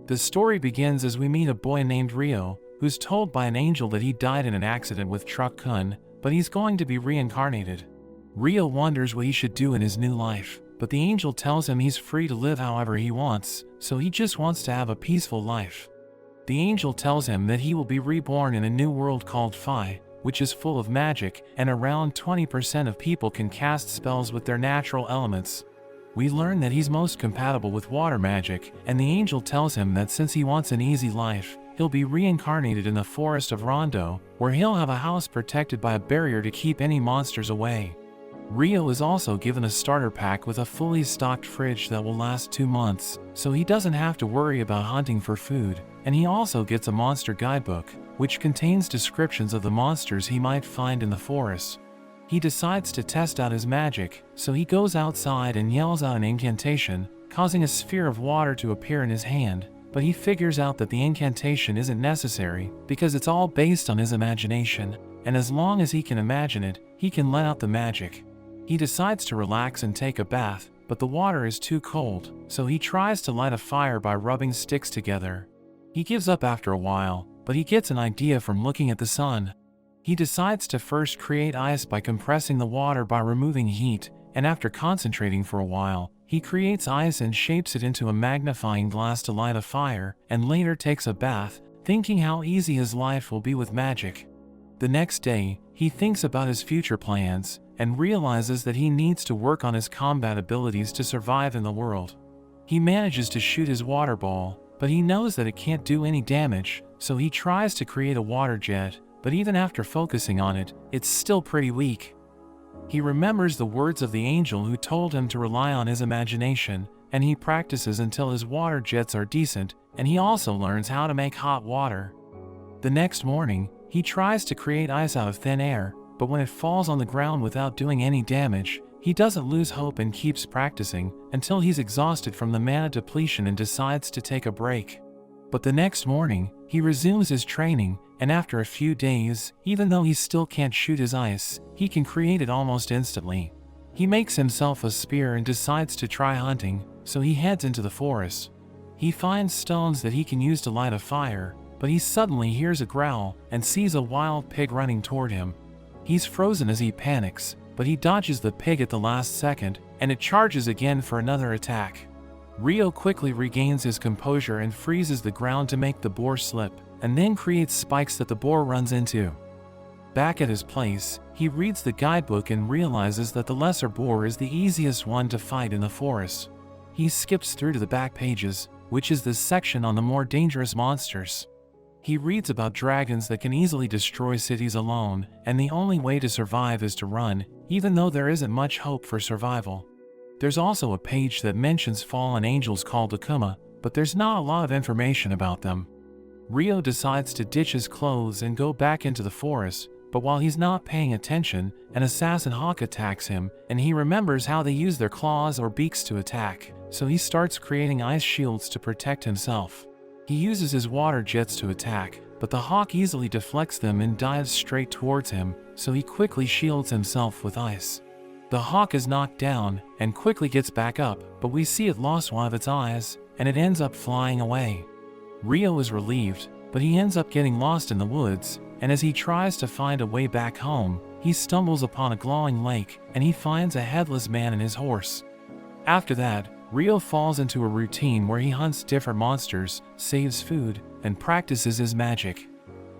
The story begins as we meet a boy named Rio, who's told by an angel that he died in an accident with Recap-kun, but he's going to be reincarnated. Rio wonders what he should do in his new life, but the angel tells him he's free to live however he wants, so he just wants to have a peaceful life. The angel tells him that he will be reborn in a new world called Phi, which is full of magic, and around 20% of people can cast spells with their natural elements. We learn that he's most compatible with water magic, and the angel tells him that since he wants an easy life, he'll be reincarnated in the forest of Rondo, where he'll have a house protected by a barrier to keep any monsters away. Rio is also given a starter pack with a fully stocked fridge that will last 2 months, so he doesn't have to worry about hunting for food, and he also gets a monster guidebook, which contains descriptions of the monsters he might find in the forest. He decides to test out his magic, so he goes outside and yells out an incantation, causing a sphere of water to appear in his hand, but he figures out that the incantation isn't necessary because it's all based on his imagination, and as long as he can imagine it, he can let out the magic. He decides to relax and take a bath, but the water is too cold, so he tries to light a fire by rubbing sticks together. He gives up after a while, but he gets an idea from looking at the sun. He decides to first create ice by compressing the water by removing heat, and after concentrating for a while, he creates ice and shapes it into a magnifying glass to light a fire, and later takes a bath, thinking how easy his life will be with magic. The next day, he thinks about his future plans, and realizes that he needs to work on his combat abilities to survive in the world. He manages to shoot his water ball, but he knows that it can't do any damage, so he tries to create a water jet, but even after focusing on it, it's still pretty weak. He remembers the words of the angel who told him to rely on his imagination, and he practices until his water jets are decent, and he also learns how to make hot water. The next morning, he tries to create ice out of thin air, but when it falls on the ground without doing any damage, he doesn't lose hope and keeps practicing until he's exhausted from the mana depletion and decides to take a break. But the next morning, he resumes his training, and after a few days, even though he still can't shoot his ice, he can create it almost instantly. He makes himself a spear and decides to try hunting, so he heads into the forest. He finds stones that he can use to light a fire, but he suddenly hears a growl and sees a wild pig running toward him. He's frozen as he panics, but he dodges the pig at the last second, and it charges again for another attack. Rio quickly regains his composure and freezes the ground to make the boar slip, and then creates spikes that the boar runs into. Back at his place, he reads the guidebook and realizes that the lesser boar is the easiest one to fight in the forest. He skips through to the back pages, which is the section on the more dangerous monsters. He reads about dragons that can easily destroy cities alone, and the only way to survive is to run, even though there isn't much hope for survival. There's also a page that mentions fallen angels called Akuma, but there's not a lot of information about them. Rio decides to ditch his clothes and go back into the forest, but while he's not paying attention, an assassin hawk attacks him, and he remembers how they use their claws or beaks to attack, so he starts creating ice shields to protect himself. He uses his water jets to attack, but the hawk easily deflects them and dives straight towards him, so he quickly shields himself with ice. The hawk is knocked down and quickly gets back up, but we see it lost one of its eyes, and it ends up flying away. Rio is relieved, but he ends up getting lost in the woods, and as he tries to find a way back home, he stumbles upon a glowing lake, and he finds a headless man and his horse. After that, Rio falls into a routine where he hunts different monsters, saves food, and practices his magic.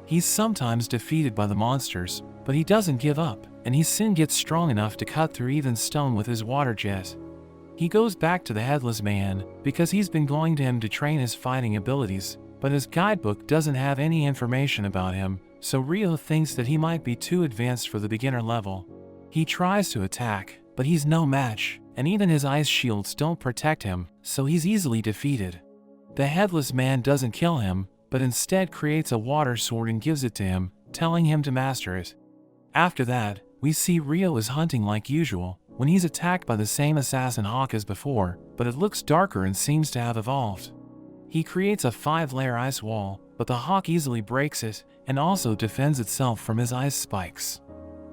He's sometimes defeated by the monsters, but he doesn't give up, and he soon gets strong enough to cut through even stone with his water jet. He goes back to the headless man because he's been going to him to train his fighting abilities, but his guidebook doesn't have any information about him, so Rio thinks that he might be too advanced for the beginner level. He tries to attack, but he's no match, and even his ice shields don't protect him, so he's easily defeated. The headless man doesn't kill him, but instead creates a water sword and gives it to him, telling him to master it. After that, we see Rio is hunting like usual, when he's attacked by the same assassin hawk as before, but it looks darker and seems to have evolved. He creates a 5-layer ice wall, but the hawk easily breaks it, and also defends itself from his ice spikes.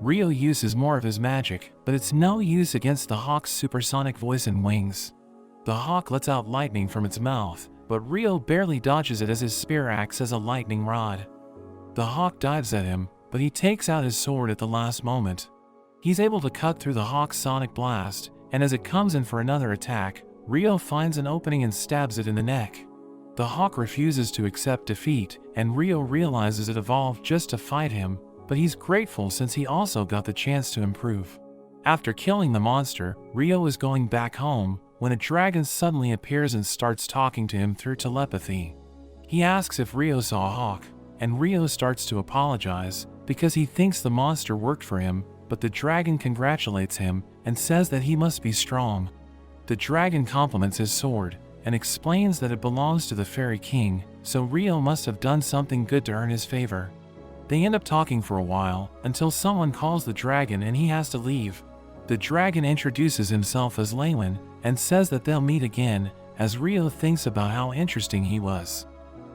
Rio uses more of his magic, but it's no use against the hawk's supersonic voice and wings. The hawk lets out lightning from its mouth, but Rio barely dodges it as his spear acts as a lightning rod. The hawk dives at him, but he takes out his sword at the last moment. He's able to cut through the hawk's sonic blast, and as it comes in for another attack, Rio finds an opening and stabs it in the neck. The hawk refuses to accept defeat, and Rio realizes it evolved just to fight him, but he's grateful since he also got the chance to improve. After killing the monster, Rio is going back home, when a dragon suddenly appears and starts talking to him through telepathy. He asks if Rio saw a hawk, and Rio starts to apologize, because he thinks the monster worked for him, but the dragon congratulates him, and says that he must be strong. The dragon compliments his sword, and explains that it belongs to the Fairy King, so Rio must have done something good to earn his favor. They end up talking for a while, until someone calls the dragon and he has to leave. The dragon introduces himself as Leonor, and says that they'll meet again, as Rio thinks about how interesting he was.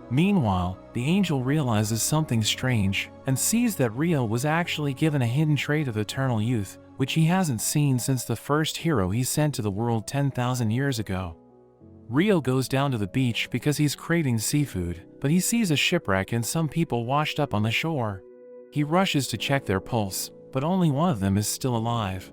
Meanwhile, the angel realizes something strange, and sees that Rio was actually given a hidden trait of eternal youth, which he hasn't seen since the first hero he sent to the world 10,000 years ago. Rio goes down to the beach because he's craving seafood, but he sees a shipwreck and some people washed up on the shore. He rushes to check their pulse, but only one of them is still alive.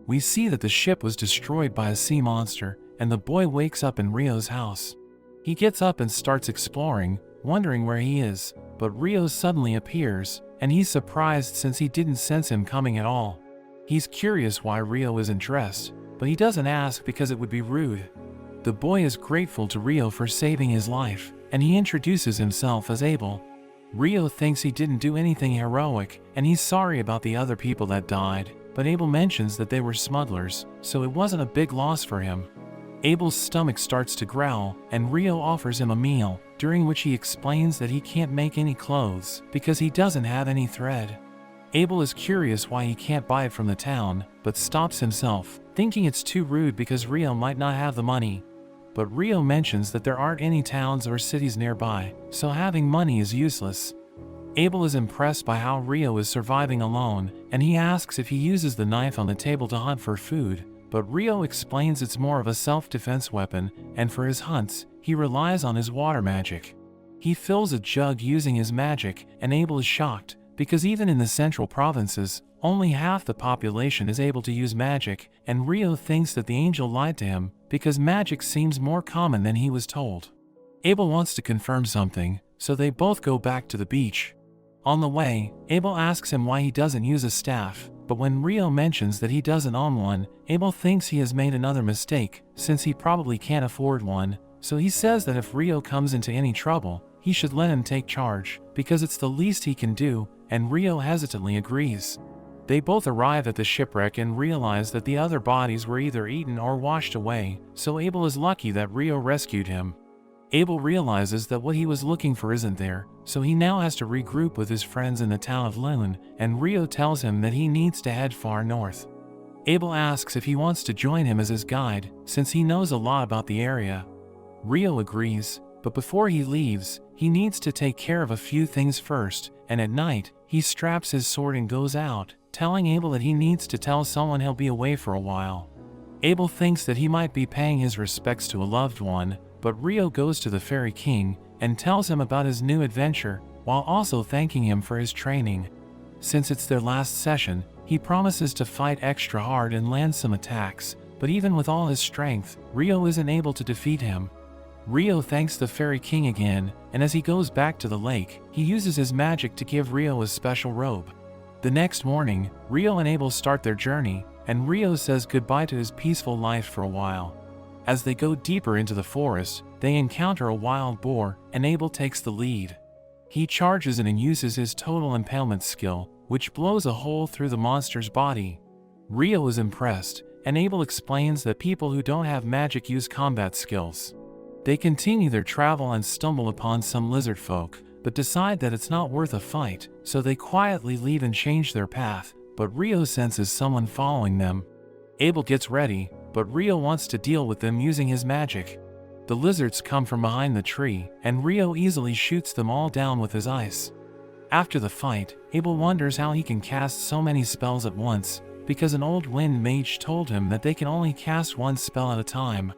We see that the ship was destroyed by a sea monster, and the boy wakes up in Rio's house. He gets up and starts exploring, wondering where he is, but Rio suddenly appears, and he's surprised since he didn't sense him coming at all. He's curious why Rio isn't dressed, but he doesn't ask because it would be rude. The boy is grateful to Rio for saving his life, and he introduces himself as Abel. Rio thinks he didn't do anything heroic, and he's sorry about the other people that died, but Abel mentions that they were smugglers, so it wasn't a big loss for him. Abel's stomach starts to growl, and Rio offers him a meal, during which he explains that he can't make any clothes because he doesn't have any thread. Abel is curious why he can't buy it from the town, but stops himself, thinking it's too rude because Rio might not have the money. But Rio mentions that there aren't any towns or cities nearby, so having money is useless. Abel is impressed by how Rio is surviving alone, and he asks if he uses the knife on the table to hunt for food, but Rio explains it's more of a self-defense weapon, and for his hunts, he relies on his water magic. He fills a jug using his magic, and Abel is shocked, because even in the central provinces, only half the population is able to use magic, and Rio thinks that the angel lied to him, because magic seems more common than he was told. Abel wants to confirm something, so they both go back to the beach. On the way, Abel asks him why he doesn't use a staff, but when Rio mentions that he doesn't own one, Abel thinks he has made another mistake, since he probably can't afford one, so he says that if Rio comes into any trouble, he should let him take charge, because it's the least he can do, and Rio hesitantly agrees. They both arrive at the shipwreck and realize that the other bodies were either eaten or washed away, so Abel is lucky that Rio rescued him. Abel realizes that what he was looking for isn't there, so he now has to regroup with his friends in the town of Leonor, and Rio tells him that he needs to head far north. Abel asks if he wants to join him as his guide, since he knows a lot about the area. Rio agrees, but before he leaves, he needs to take care of a few things first, and at night, he straps his sword and goes out, telling Abel that he needs to tell someone he'll be away for a while. Abel thinks that he might be paying his respects to a loved one, but Rio goes to the Fairy King and tells him about his new adventure, while also thanking him for his training. Since it's their last session, he promises to fight extra hard and land some attacks, but even with all his strength, Rio isn't able to defeat him. Rio thanks the Fairy King again, and as he goes back to the lake, he uses his magic to give Rio a special robe. The next morning, Rio and Abel start their journey, and Rio says goodbye to his peaceful life for a while. As they go deeper into the forest, they encounter a wild boar, and Abel takes the lead. He charges it and uses his total impalement skill, which blows a hole through the monster's body. Rio is impressed, and Abel explains that people who don't have magic use combat skills. They continue their travel and stumble upon some lizard folk, but decide that it's not worth a fight, so they quietly leave and change their path, but Rio senses someone following them. Abel gets ready, but Rio wants to deal with them using his magic. The lizards come from behind the tree, and Rio easily shoots them all down with his ice. After the fight, Abel wonders how he can cast so many spells at once, because an old wind mage told him that they can only cast one spell at a time.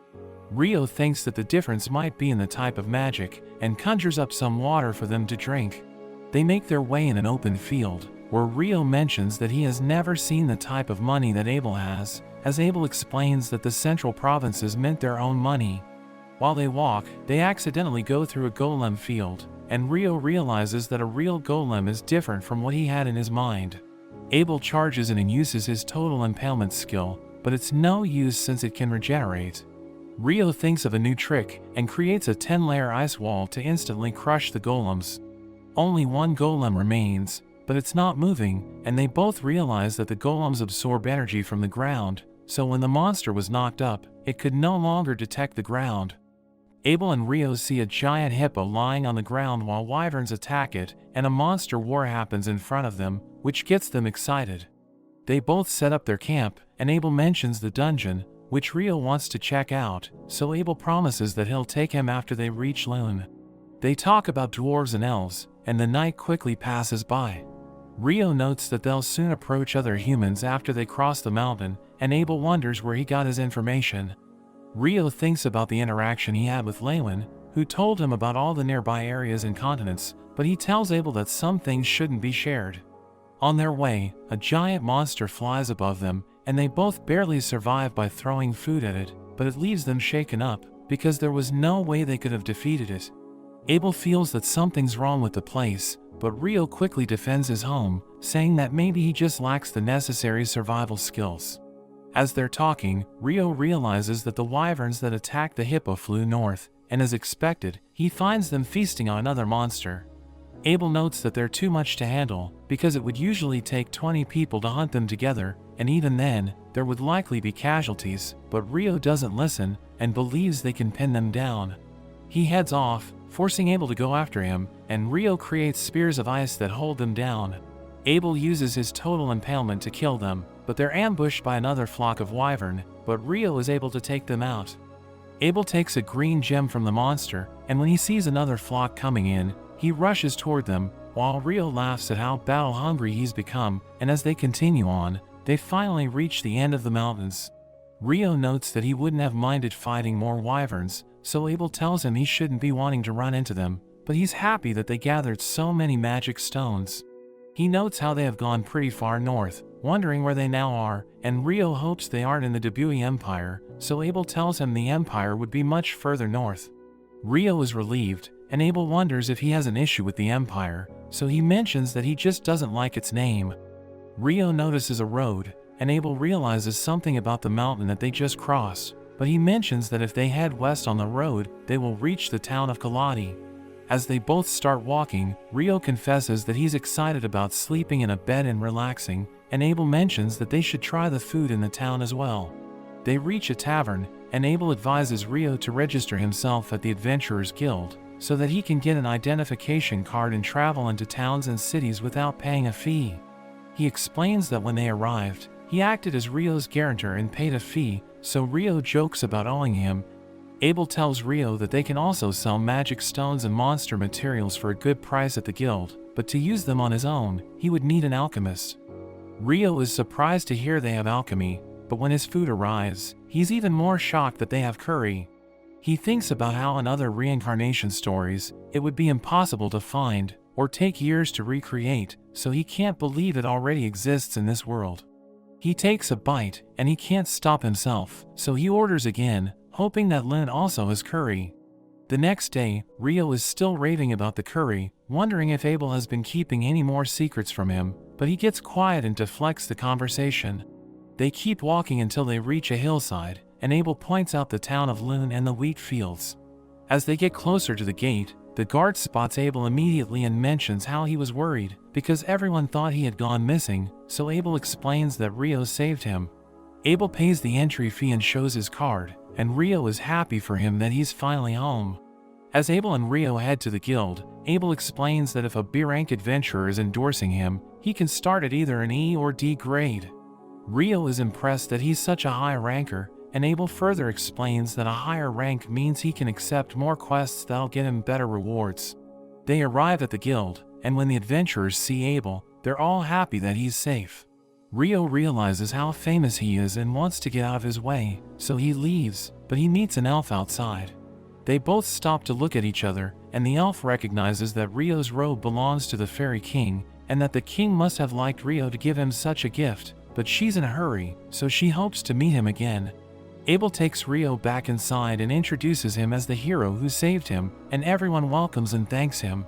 Rio thinks that the difference might be in the type of magic, and conjures up some water for them to drink. They make their way in an open field, where Rio mentions that he has never seen the type of money that Abel has, as Abel explains that the central provinces mint their own money. While they walk, they accidentally go through a golem field, and Rio realizes that a real golem is different from what he had in his mind. Abel charges in and uses his total impalement skill, but it's no use since it can regenerate. Rio thinks of a new trick and creates a 10-layer ice wall to instantly crush the golems. Only one golem remains, but it's not moving, and they both realize that the golems absorb energy from the ground, so when the monster was knocked up, it could no longer detect the ground. Abel and Rio see a giant hippo lying on the ground while wyverns attack it, and a monster war happens in front of them, which gets them excited. They both set up their camp, and Abel mentions the dungeon, which Rio wants to check out, so Abel promises that he'll take him after they reach Loon. They talk about dwarves and elves, and the night quickly passes by. Rio notes that they'll soon approach other humans after they cross the mountain, and Abel wonders where he got his information. Rio thinks about the interaction he had with Leonor, who told him about all the nearby areas and continents, but he tells Abel that some things shouldn't be shared. On their way, a giant monster flies above them, and they both barely survive by throwing food at it, but it leaves them shaken up, because there was no way they could have defeated it. Abel feels that something's wrong with the place, but Rio quickly defends his home, saying that maybe he just lacks the necessary survival skills. As they're talking, Rio realizes that the wyverns that attacked the hippo flew north, and as expected, he finds them feasting on another monster. Abel notes that they're too much to handle, because it would usually take 20 people to hunt them together, and even then, there would likely be casualties, but Rio doesn't listen, and believes they can pin them down. He heads off, forcing Abel to go after him, and Rio creates spears of ice that hold them down. Abel uses his total impalement to kill them, but they're ambushed by another flock of wyvern, but Rio is able to take them out. Abel takes a green gem from the monster, and when he sees another flock coming in, he rushes toward them, while Rio laughs at how battle-hungry he's become, and as they continue on, they finally reach the end of the mountains. Rio notes that he wouldn't have minded fighting more wyverns, so Abel tells him he shouldn't be wanting to run into them, but he's happy that they gathered so many magic stones. He notes how they have gone pretty far north, wondering where they now are, and Rio hopes they aren't in the Debui Empire, so Abel tells him the Empire would be much further north. Rio is relieved, and Abel wonders if he has an issue with the Empire, so he mentions that he just doesn't like its name. Rio notices a road, and Abel realizes something about the mountain that they just crossed, but he mentions that if they head west on the road, they will reach the town of Kaladi. As they both start walking, Rio confesses that he's excited about sleeping in a bed and relaxing, and Abel mentions that they should try the food in the town as well. They reach a tavern, and Abel advises Rio to register himself at the Adventurers Guild, so that he can get an identification card and travel into towns and cities without paying a fee. He explains that when they arrived, he acted as Rio's guarantor and paid a fee, so Rio jokes about owing him. Abel tells Rio that they can also sell magic stones and monster materials for a good price at the guild, but to use them on his own, he would need an alchemist. Rio is surprised to hear they have alchemy, but when his food arrives, he's even more shocked that they have curry. He thinks about how in other reincarnation stories, it would be impossible to find, or take years to recreate, so he can't believe it already exists in this world. He takes a bite, and he can't stop himself, so he orders again, hoping that Lynn also has curry. The next day, Rio is still raving about the curry, wondering if Abel has been keeping any more secrets from him, but he gets quiet and deflects the conversation. They keep walking until they reach a hillside, and Abel points out the town of Loon and the wheat fields. As they get closer to the gate, the guard spots Abel immediately and mentions how he was worried, because everyone thought he had gone missing, so Abel explains that Rio saved him. Abel pays the entry fee and shows his card, and Rio is happy for him that he's finally home. As Abel and Rio head to the guild, Abel explains that if a B-rank adventurer is endorsing him, he can start at either an E or D grade. Rio is impressed that he's such a high ranker, and Abel further explains that a higher rank means he can accept more quests that'll get him better rewards. They arrive at the guild, and when the adventurers see Abel, they're all happy that he's safe. Rio realizes how famous he is and wants to get out of his way, so he leaves, but he meets an elf outside. They both stop to look at each other, and the elf recognizes that Rio's robe belongs to the fairy king, and that the king must have liked Rio to give him such a gift, but she's in a hurry, so she hopes to meet him again. Abel takes Rio back inside and introduces him as the hero who saved him, and everyone welcomes and thanks him.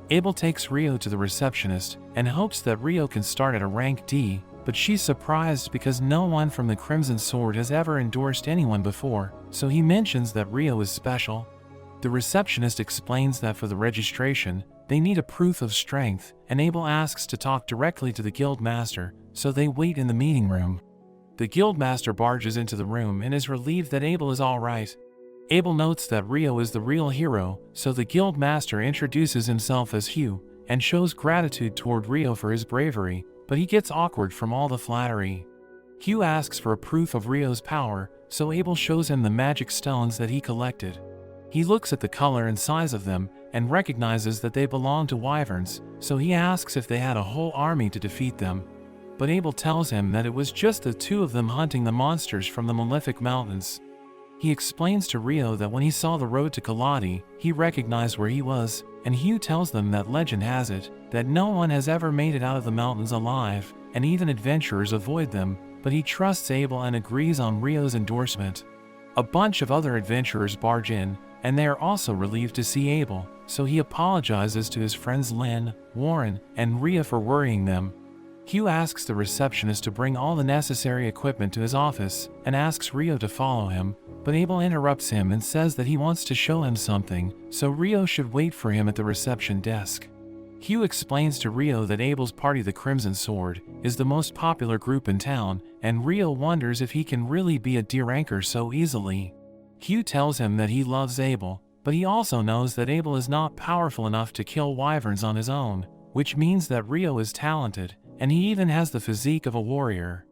Abel takes Rio to the receptionist, and hopes that Rio can start at a rank D, but she's surprised because no one from the Crimson Sword has ever endorsed anyone before, so he mentions that Rio is special. The receptionist explains that for the registration, they need a proof of strength, and Abel asks to talk directly to the guild master, so they wait in the meeting room. The guild master barges into the room and is relieved that Abel is alright. Abel notes that Rio is the real hero, so the guild master introduces himself as Hugh, and shows gratitude toward Rio for his bravery, but he gets awkward from all the flattery. Hugh asks for a proof of Rio's power, so Abel shows him the magic stones that he collected. He looks at the color and size of them, and recognizes that they belong to wyverns, so he asks if they had a whole army to defeat them. But Abel tells him that it was just the two of them hunting the monsters from the Malefic Mountains. He explains to Rio that when he saw the road to Kaladi, he recognized where he was, and Hugh tells them that legend has it, that no one has ever made it out of the mountains alive, and even adventurers avoid them, but he trusts Abel and agrees on Rio's endorsement. A bunch of other adventurers barge in, and they are also relieved to see Abel, so he apologizes to his friends Lynn, Warren, and Ria for worrying them. Hugh asks the receptionist to bring all the necessary equipment to his office, and asks Rio to follow him, but Abel interrupts him and says that he wants to show him something, so Rio should wait for him at the reception desk. Hugh explains to Rio that Abel's party, the Crimson Sword, is the most popular group in town, and Rio wonders if he can really be a D-ranker so easily. Hugh tells him that he loves Abel, but he also knows that Abel is not powerful enough to kill wyverns on his own, which means that Rio is talented, and he even has the physique of a warrior.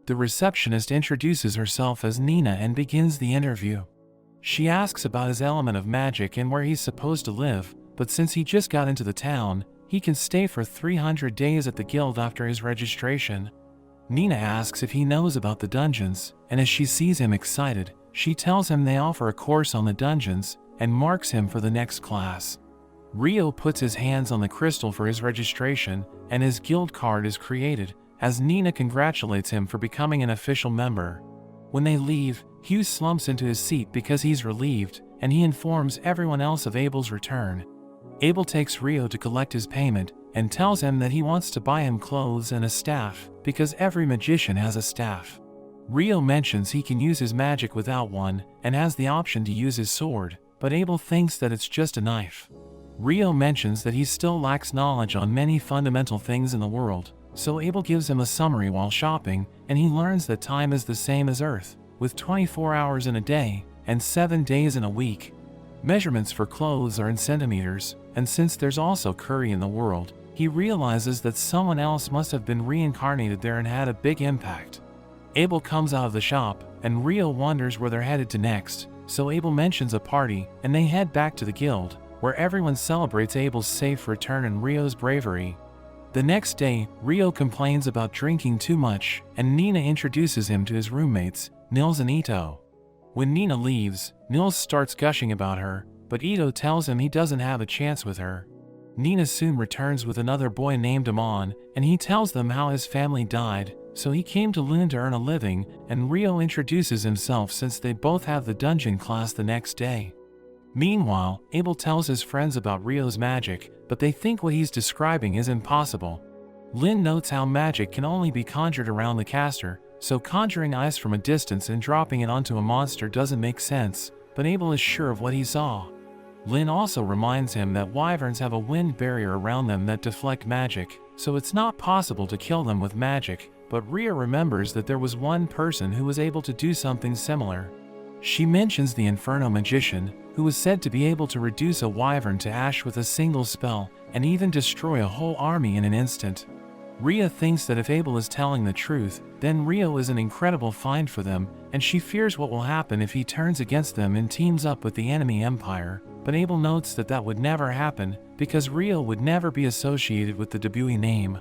The receptionist introduces herself as Nina and begins the interview. She asks about his element of magic and where he's supposed to live, but since he just got into the town, he can stay for 300 days at the guild after his registration. Nina asks if he knows about the dungeons, and as she sees him excited, she tells him they offer a course on the dungeons, and marks him for the next class. Rio puts his hands on the crystal for his registration, and his guild card is created, as Nina congratulates him for becoming an official member. When they leave, Hugh slumps into his seat because he's relieved, and he informs everyone else of Abel's return. Abel takes Rio to collect his payment, and tells him that he wants to buy him clothes and a staff, because every magician has a staff. Rio mentions he can use his magic without one, and has the option to use his sword, but Abel thinks that it's just a knife. Rio mentions that he still lacks knowledge on many fundamental things in the world, so Abel gives him a summary while shopping, and he learns that time is the same as Earth, with 24 hours in a day, and 7 days in a week. Measurements for clothes are in centimeters, and since there's also curry in the world, he realizes that someone else must have been reincarnated there and had a big impact. Abel comes out of the shop, and Rio wonders where they're headed to next, so Abel mentions a party, and they head back to the guild, where everyone celebrates Abel's safe return and Rio's bravery. The next day, Rio complains about drinking too much, and Nina introduces him to his roommates, Niels and Ito. When Nina leaves, Niels starts gushing about her, but Ito tells him he doesn't have a chance with her. Nina soon returns with another boy named Amon, and he tells them how his family died, so he came to Lune to earn a living, and Rio introduces himself since they both have the dungeon class the next day. Meanwhile, Abel tells his friends about Rio's magic, but they think what he's describing is impossible. Lynn notes how magic can only be conjured around the caster, so conjuring ice from a distance and dropping it onto a monster doesn't make sense, but Abel is sure of what he saw. Lynn also reminds him that wyverns have a wind barrier around them that deflect magic, so it's not possible to kill them with magic, but Rio remembers that there was one person who was able to do something similar. She mentions the Inferno magician, who was said to be able to reduce a wyvern to ash with a single spell, and even destroy a whole army in an instant. Ria thinks that if Abel is telling the truth, then Rio is an incredible find for them, and she fears what will happen if he turns against them and teams up with the enemy empire, but Abel notes that that would never happen, because Rio would never be associated with the Debui name.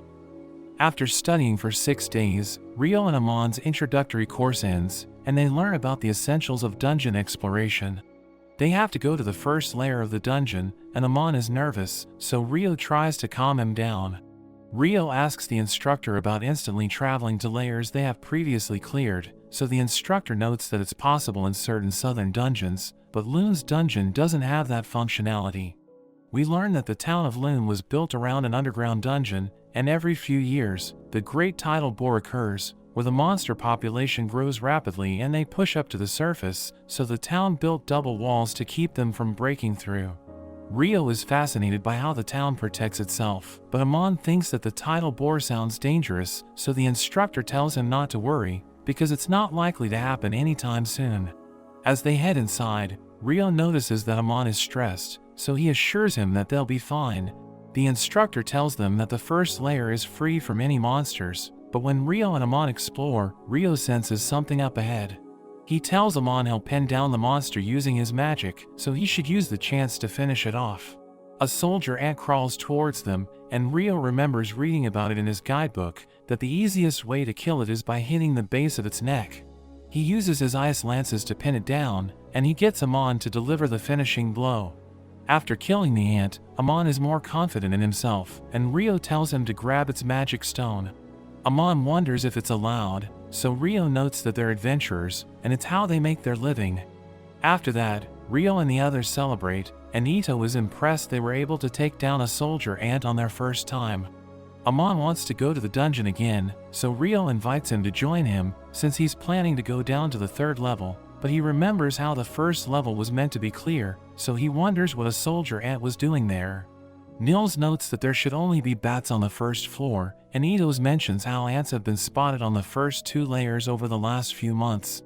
After studying for 6 days, Rio and Amon's introductory course ends, and they learn about the essentials of dungeon exploration. They have to go to the first layer of the dungeon, and Amon is nervous, so Rio tries to calm him down. Rio asks the instructor about instantly traveling to layers they have previously cleared, so the instructor notes that it's possible in certain southern dungeons, but Lune's dungeon doesn't have that functionality. We learn that the town of Lune was built around an underground dungeon, and every few years, the Great Tidal Bore occurs, where the monster population grows rapidly and they push up to the surface, so the town built double walls to keep them from breaking through. Rio is fascinated by how the town protects itself, but Amon thinks that the tidal bore sounds dangerous, so the instructor tells him not to worry, because it's not likely to happen anytime soon. As they head inside, Rio notices that Amon is stressed, so he assures him that they'll be fine. The instructor tells them that the first layer is free from any monsters, but when Rio and Amon explore, Rio senses something up ahead. He tells Amon he'll pin down the monster using his magic, so he should use the chance to finish it off. A soldier ant crawls towards them, and Rio remembers reading about it in his guidebook, that the easiest way to kill it is by hitting the base of its neck. He uses his ice lances to pin it down, and he gets Amon to deliver the finishing blow. After killing the ant, Amon is more confident in himself, and Rio tells him to grab its magic stone. Amon wonders if it's allowed, so Rio notes that they're adventurers, and it's how they make their living. After that, Rio and the others celebrate, and Ito is impressed they were able to take down a soldier ant on their first time. Amon wants to go to the dungeon again, so Rio invites him to join him, since he's planning to go down to the 3rd level, but he remembers how the first level was meant to be clear, so he wonders what a soldier ant was doing there. Niels notes that there should only be bats on the 1st floor, and Ito mentions how ants have been spotted on the first 2 layers over the last few months.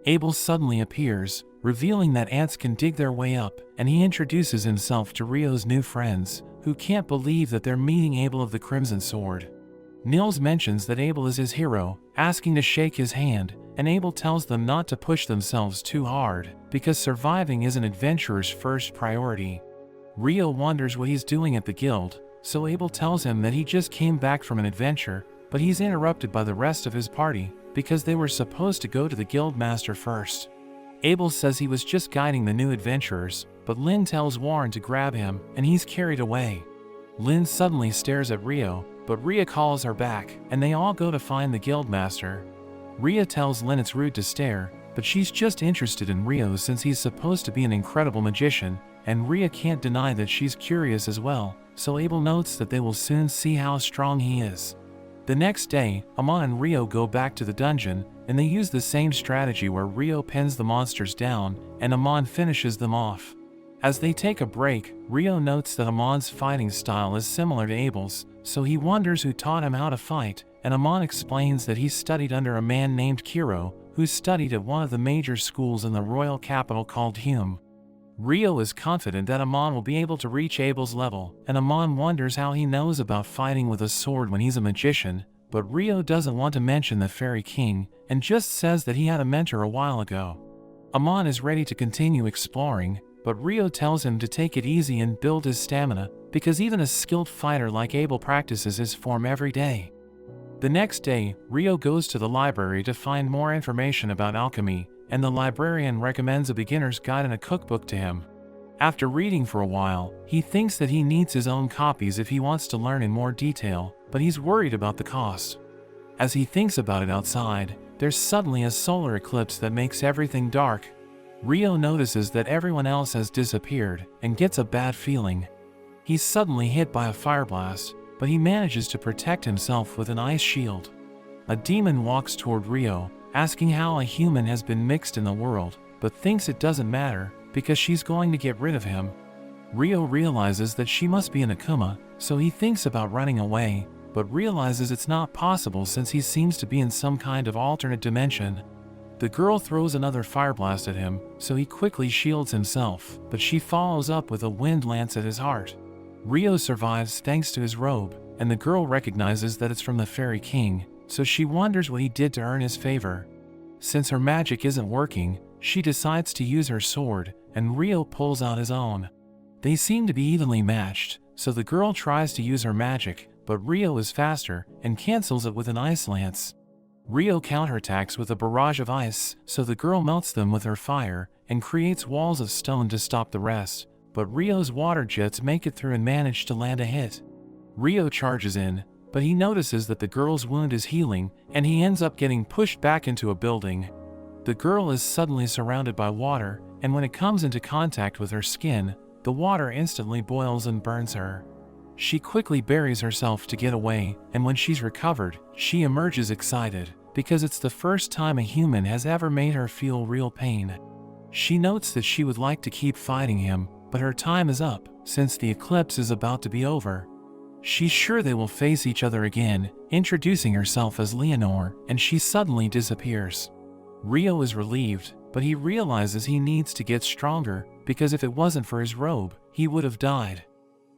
Abel suddenly appears, revealing that ants can dig their way up, and he introduces himself to Rio's new friends, who can't believe that they're meeting Abel of the Crimson Sword. Niels mentions that Abel is his hero, asking to shake his hand, and Abel tells them not to push themselves too hard, because surviving is an adventurer's first priority. Rio wonders what he's doing at the guild, so Abel tells him that he just came back from an adventure, but he's interrupted by the rest of his party, because they were supposed to go to the guild master first. Abel says he was just guiding the new adventurers, but Lynn tells Warren to grab him, and he's carried away. Lynn suddenly stares at Rio, but Ria calls her back, and they all go to find the guild master. Ria tells Lynn it's rude to stare, but she's just interested in Rio since he's supposed to be an incredible magician, and Ria can't deny that she's curious as well, so Abel notes that they will soon see how strong he is. The next day, Amon and Rio go back to the dungeon, and they use the same strategy where Rio pins the monsters down, and Amon finishes them off. As they take a break, Rio notes that Amon's fighting style is similar to Abel's, so he wonders who taught him how to fight, and Amon explains that he studied under a man named Kiro, who studied at one of the major schools in the royal capital called Hume. Rio is confident that Amon will be able to reach Abel's level, and Amon wonders how he knows about fighting with a sword when he's a magician, but Rio doesn't want to mention the Fairy King, and just says that he had a mentor a while ago. Amon is ready to continue exploring, but Rio tells him to take it easy and build his stamina, because even a skilled fighter like Abel practices his form every day. The next day, Rio goes to the library to find more information about alchemy, and the librarian recommends a beginner's guide and a cookbook to him. After reading for a while, he thinks that he needs his own copies if he wants to learn in more detail, but he's worried about the cost. As he thinks about it outside, there's suddenly a solar eclipse that makes everything dark. Rio notices that everyone else has disappeared, and gets a bad feeling. He's suddenly hit by a fire blast, but he manages to protect himself with an ice shield. A demon walks toward Rio, asking how a human has been mixed in the world, but thinks it doesn't matter, because she's going to get rid of him. Rio realizes that she must be an Akuma, so he thinks about running away, but realizes it's not possible since he seems to be in some kind of alternate dimension. The girl throws another fire blast at him, so he quickly shields himself, but she follows up with a wind lance at his heart. Rio survives thanks to his robe, and the girl recognizes that it's from the Fairy King, so she wonders what he did to earn his favor. Since her magic isn't working, she decides to use her sword, and Rio pulls out his own. They seem to be evenly matched, so the girl tries to use her magic, but Rio is faster and cancels it with an ice lance. Rio counterattacks with a barrage of ice, so the girl melts them with her fire and creates walls of stone to stop the rest, but Rio's water jets make it through and manage to land a hit. Rio charges in, but he notices that the girl's wound is healing and he ends up getting pushed back into a building. The girl is suddenly surrounded by water, and when it comes into contact with her skin, the water instantly boils and burns her. She quickly buries herself to get away, and when she's recovered, she emerges excited, because it's the first time a human has ever made her feel real pain. She notes that she would like to keep fighting him, but her time is up, since the eclipse is about to be over. She's sure they will face each other again, introducing herself as Leonor, and she suddenly disappears. Rio is relieved, but he realizes he needs to get stronger, because if it wasn't for his robe, he would have died.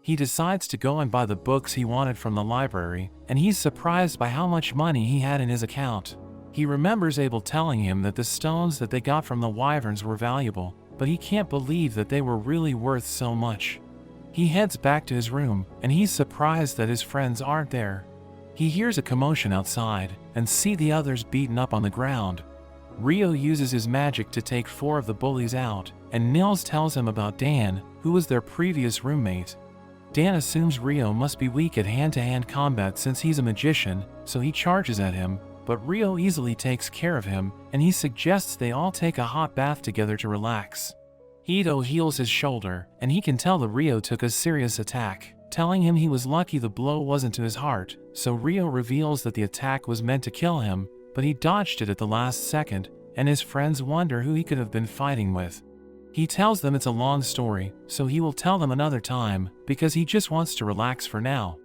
He decides to go and buy the books he wanted from the library, and he's surprised by how much money he had in his account. He remembers Abel telling him that the stones that they got from the wyverns were valuable, but he can't believe that they were really worth so much. He heads back to his room, and he's surprised that his friends aren't there. He hears a commotion outside, and sees the others beaten up on the ground. Rio uses his magic to take 4 of the bullies out, and Niels tells him about Dan, who was their previous roommate. Dan assumes Rio must be weak at hand-to-hand combat since he's a magician, so he charges at him, but Rio easily takes care of him, and he suggests they all take a hot bath together to relax. Ito heals his shoulder, and he can tell that Rio took a serious attack, telling him he was lucky the blow wasn't to his heart, so Rio reveals that the attack was meant to kill him, but he dodged it at the last second, and his friends wonder who he could have been fighting with. He tells them it's a long story, so he will tell them another time, because he just wants to relax for now.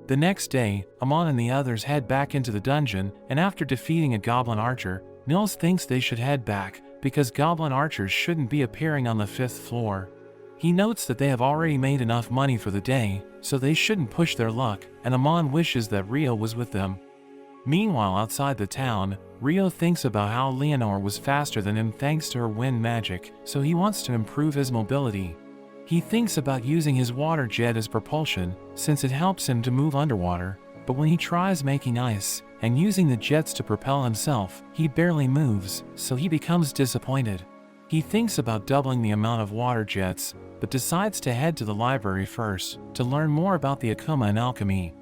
The next day, Amon and the others head back into the dungeon, and after defeating a goblin archer, Niels thinks they should head back, because goblin archers shouldn't be appearing on the 5th floor. He notes that they have already made enough money for the day, so they shouldn't push their luck, and Amon wishes that Rio was with them. Meanwhile, outside the town, Rio thinks about how Leonor was faster than him thanks to her wind magic, so he wants to improve his mobility. He thinks about using his water jet as propulsion, since it helps him to move underwater, but when he tries making ice and using the jets to propel himself, he barely moves, so he becomes disappointed. He thinks about doubling the amount of water jets, but decides to head to the library first to learn more about the Akuma and alchemy.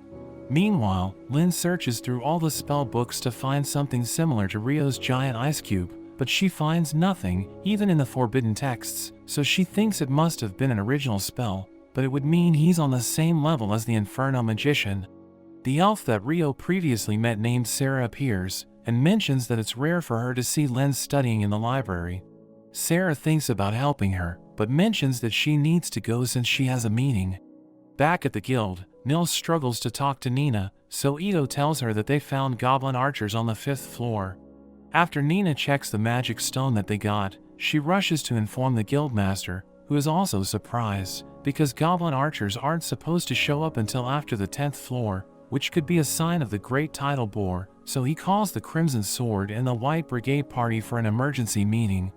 Meanwhile, Lynn searches through all the spell books to find something similar to Rio's giant ice cube, but she finds nothing, even in the forbidden texts, so she thinks it must have been an original spell, but it would mean he's on the same level as the Inferno magician. The elf that Rio previously met named Sarah appears, and mentions that it's rare for her to see Lynn studying in the library. Sarah thinks about helping her, but mentions that she needs to go since she has a meeting. Back at the guild, Niels struggles to talk to Nina, so Ito tells her that they found goblin archers on the 5th floor. After Nina checks the magic stone that they got, she rushes to inform the guildmaster, who is also surprised, because goblin archers aren't supposed to show up until after the 10th floor, which could be a sign of the Great Tidal Bore, so he calls the Crimson Sword and the White Brigade party for an emergency meeting.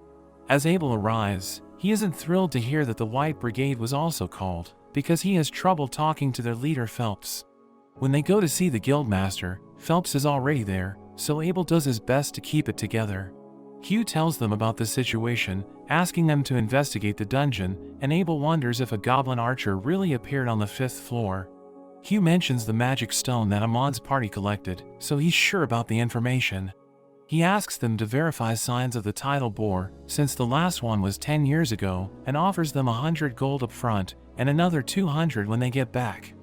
As Abel arrives, he isn't thrilled to hear that the White Brigade was also called, because he has trouble talking to their leader Phelps. When they go to see the guildmaster, Phelps is already there, so Abel does his best to keep it together. Hugh tells them about the situation, asking them to investigate the dungeon, and Abel wonders if a goblin archer really appeared on the 5th floor. Hugh mentions the magic stone that Amon's party collected, so he's sure about the information. He asks them to verify signs of the tidal bore, since the last one was 10 years ago, and offers them 100 gold up front, and another 200 when they get back.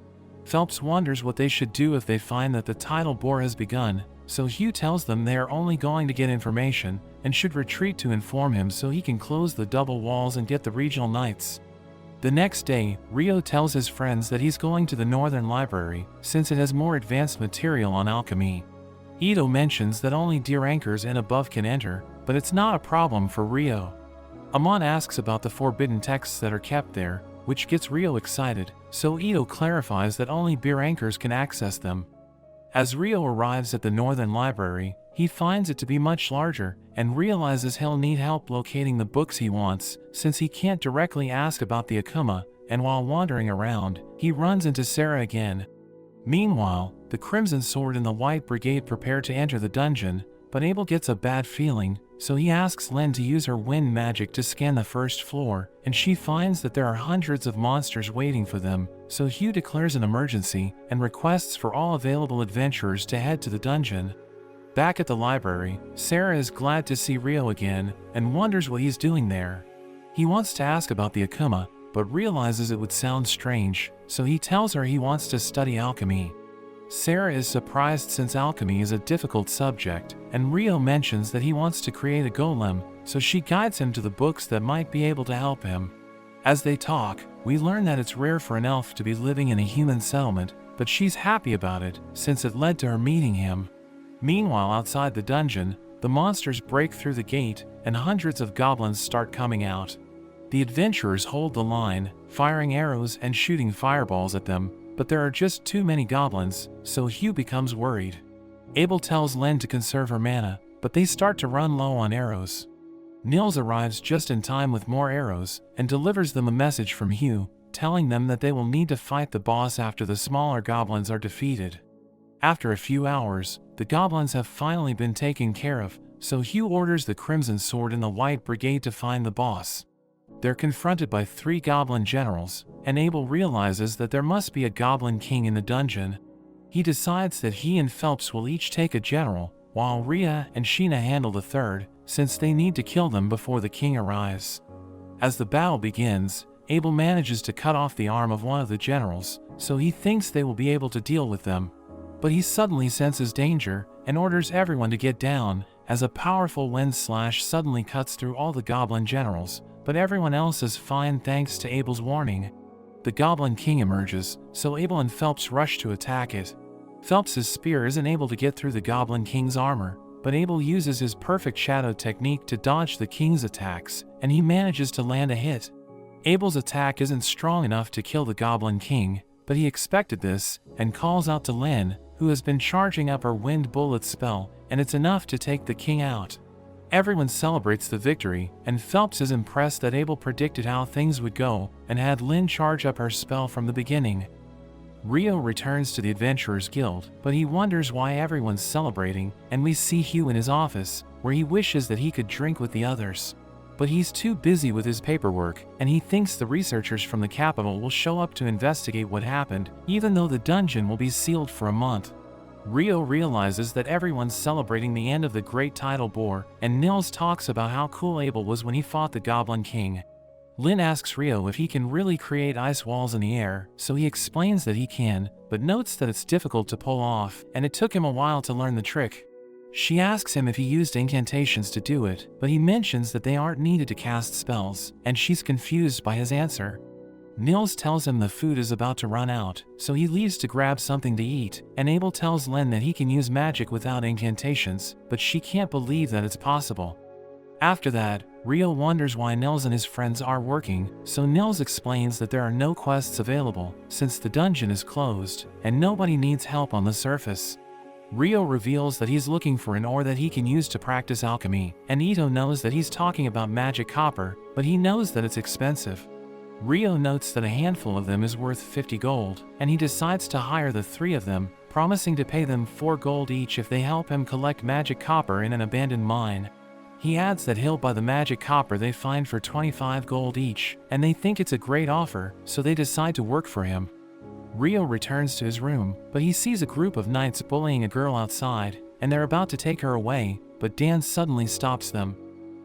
Phelps wonders what they should do if they find that the tidal bore has begun, so Hugh tells them they are only going to get information, and should retreat to inform him so he can close the double walls and get the regional knights. The next day, Rio tells his friends that he's going to the Northern Library, since it has more advanced material on alchemy. Ito mentions that only deer anchors and above can enter, but it's not a problem for Rio. Amon asks about the forbidden texts that are kept there, which gets Rio excited, so Ito clarifies that only beer anchors can access them. As Rio arrives at the Northern Library, he finds it to be much larger, and realizes he'll need help locating the books he wants, since he can't directly ask about the Akuma, and while wandering around, he runs into Sarah again. Meanwhile, the Crimson Sword and the White Brigade prepare to enter the dungeon, but Abel gets a bad feeling, so he asks Len to use her wind magic to scan the first floor, and she finds that there are hundreds of monsters waiting for them, so Hugh declares an emergency and requests for all available adventurers to head to the dungeon. Back at the library, Sarah is glad to see Rio again and wonders what he's doing there. He wants to ask about the Akuma, but realizes it would sound strange, so he tells her he wants to study alchemy. Sarah is surprised since alchemy is a difficult subject, and Rio mentions that he wants to create a golem, so she guides him to the books that might be able to help him. As they talk, we learn that it's rare for an elf to be living in a human settlement, but she's happy about it since it led to her meeting him. Meanwhile, outside the dungeon, the monsters break through the gate and hundreds of goblins start coming out. The adventurers hold the line, firing arrows and shooting fireballs at them, but there are just too many goblins, so Hugh becomes worried. Abel tells Len to conserve her mana, but they start to run low on arrows. Niels arrives just in time with more arrows and delivers them a message from Hugh, telling them that they will need to fight the boss after the smaller goblins are defeated. After a few hours, the goblins have finally been taken care of, so Hugh orders the Crimson Sword and the White Brigade to find the boss. They're confronted by 3 goblin generals, and Abel realizes that there must be a goblin king in the dungeon. He decides that he and Phelps will each take a general, while Rhea and Sheena handle the third, since they need to kill them before the king arrives. As the battle begins, Abel manages to cut off the arm of one of the generals, so he thinks they will be able to deal with them. But he suddenly senses danger and orders everyone to get down, as a powerful wind slash suddenly cuts through all the goblin generals, but everyone else is fine thanks to Abel's warning. The Goblin King emerges, so Abel and Phelps rush to attack it. Phelps's spear isn't able to get through the Goblin King's armor, but Abel uses his perfect shadow technique to dodge the King's attacks, and he manages to land a hit. Abel's attack isn't strong enough to kill the Goblin King, but he expected this, and calls out to Len, who has been charging up her wind bullet spell, and it's enough to take the king out. Everyone celebrates the victory, and Phelps is impressed that Abel predicted how things would go and had Lynn charge up her spell from the beginning. Rio returns to the Adventurers Guild, but he wonders why everyone's celebrating, and we see Hugh in his office, where he wishes that he could drink with the others. But he's too busy with his paperwork, and he thinks the researchers from the capital will show up to investigate what happened, even though the dungeon will be sealed for a month. Rio realizes that everyone's celebrating the end of the Great Tidal Bore, and Niels talks about how cool Abel was when he fought the Goblin King. Lynn asks Rio if he can really create ice walls in the air, so he explains that he can, but notes that it's difficult to pull off, and it took him a while to learn the trick. She asks him if he used incantations to do it, but he mentions that they aren't needed to cast spells, and she's confused by his answer. Niels tells him the food is about to run out, so he leaves to grab something to eat, and Abel tells Len that he can use magic without incantations, but she can't believe that it's possible. After that, Rio wonders why Niels and his friends are working, so Niels explains that there are no quests available, since the dungeon is closed, and nobody needs help on the surface. Rio reveals that he's looking for an ore that he can use to practice alchemy, and Ito knows that he's talking about magic copper, but he knows that it's expensive. Rio notes that a handful of them is worth 50 gold, and he decides to hire the 3 of them, promising to pay them 4 gold each if they help him collect magic copper in an abandoned mine. He adds that he'll buy the magic copper they find for 25 gold each, and they think it's a great offer, so they decide to work for him. Rio returns to his room, but he sees a group of knights bullying a girl outside, and they're about to take her away, but Dan suddenly stops them.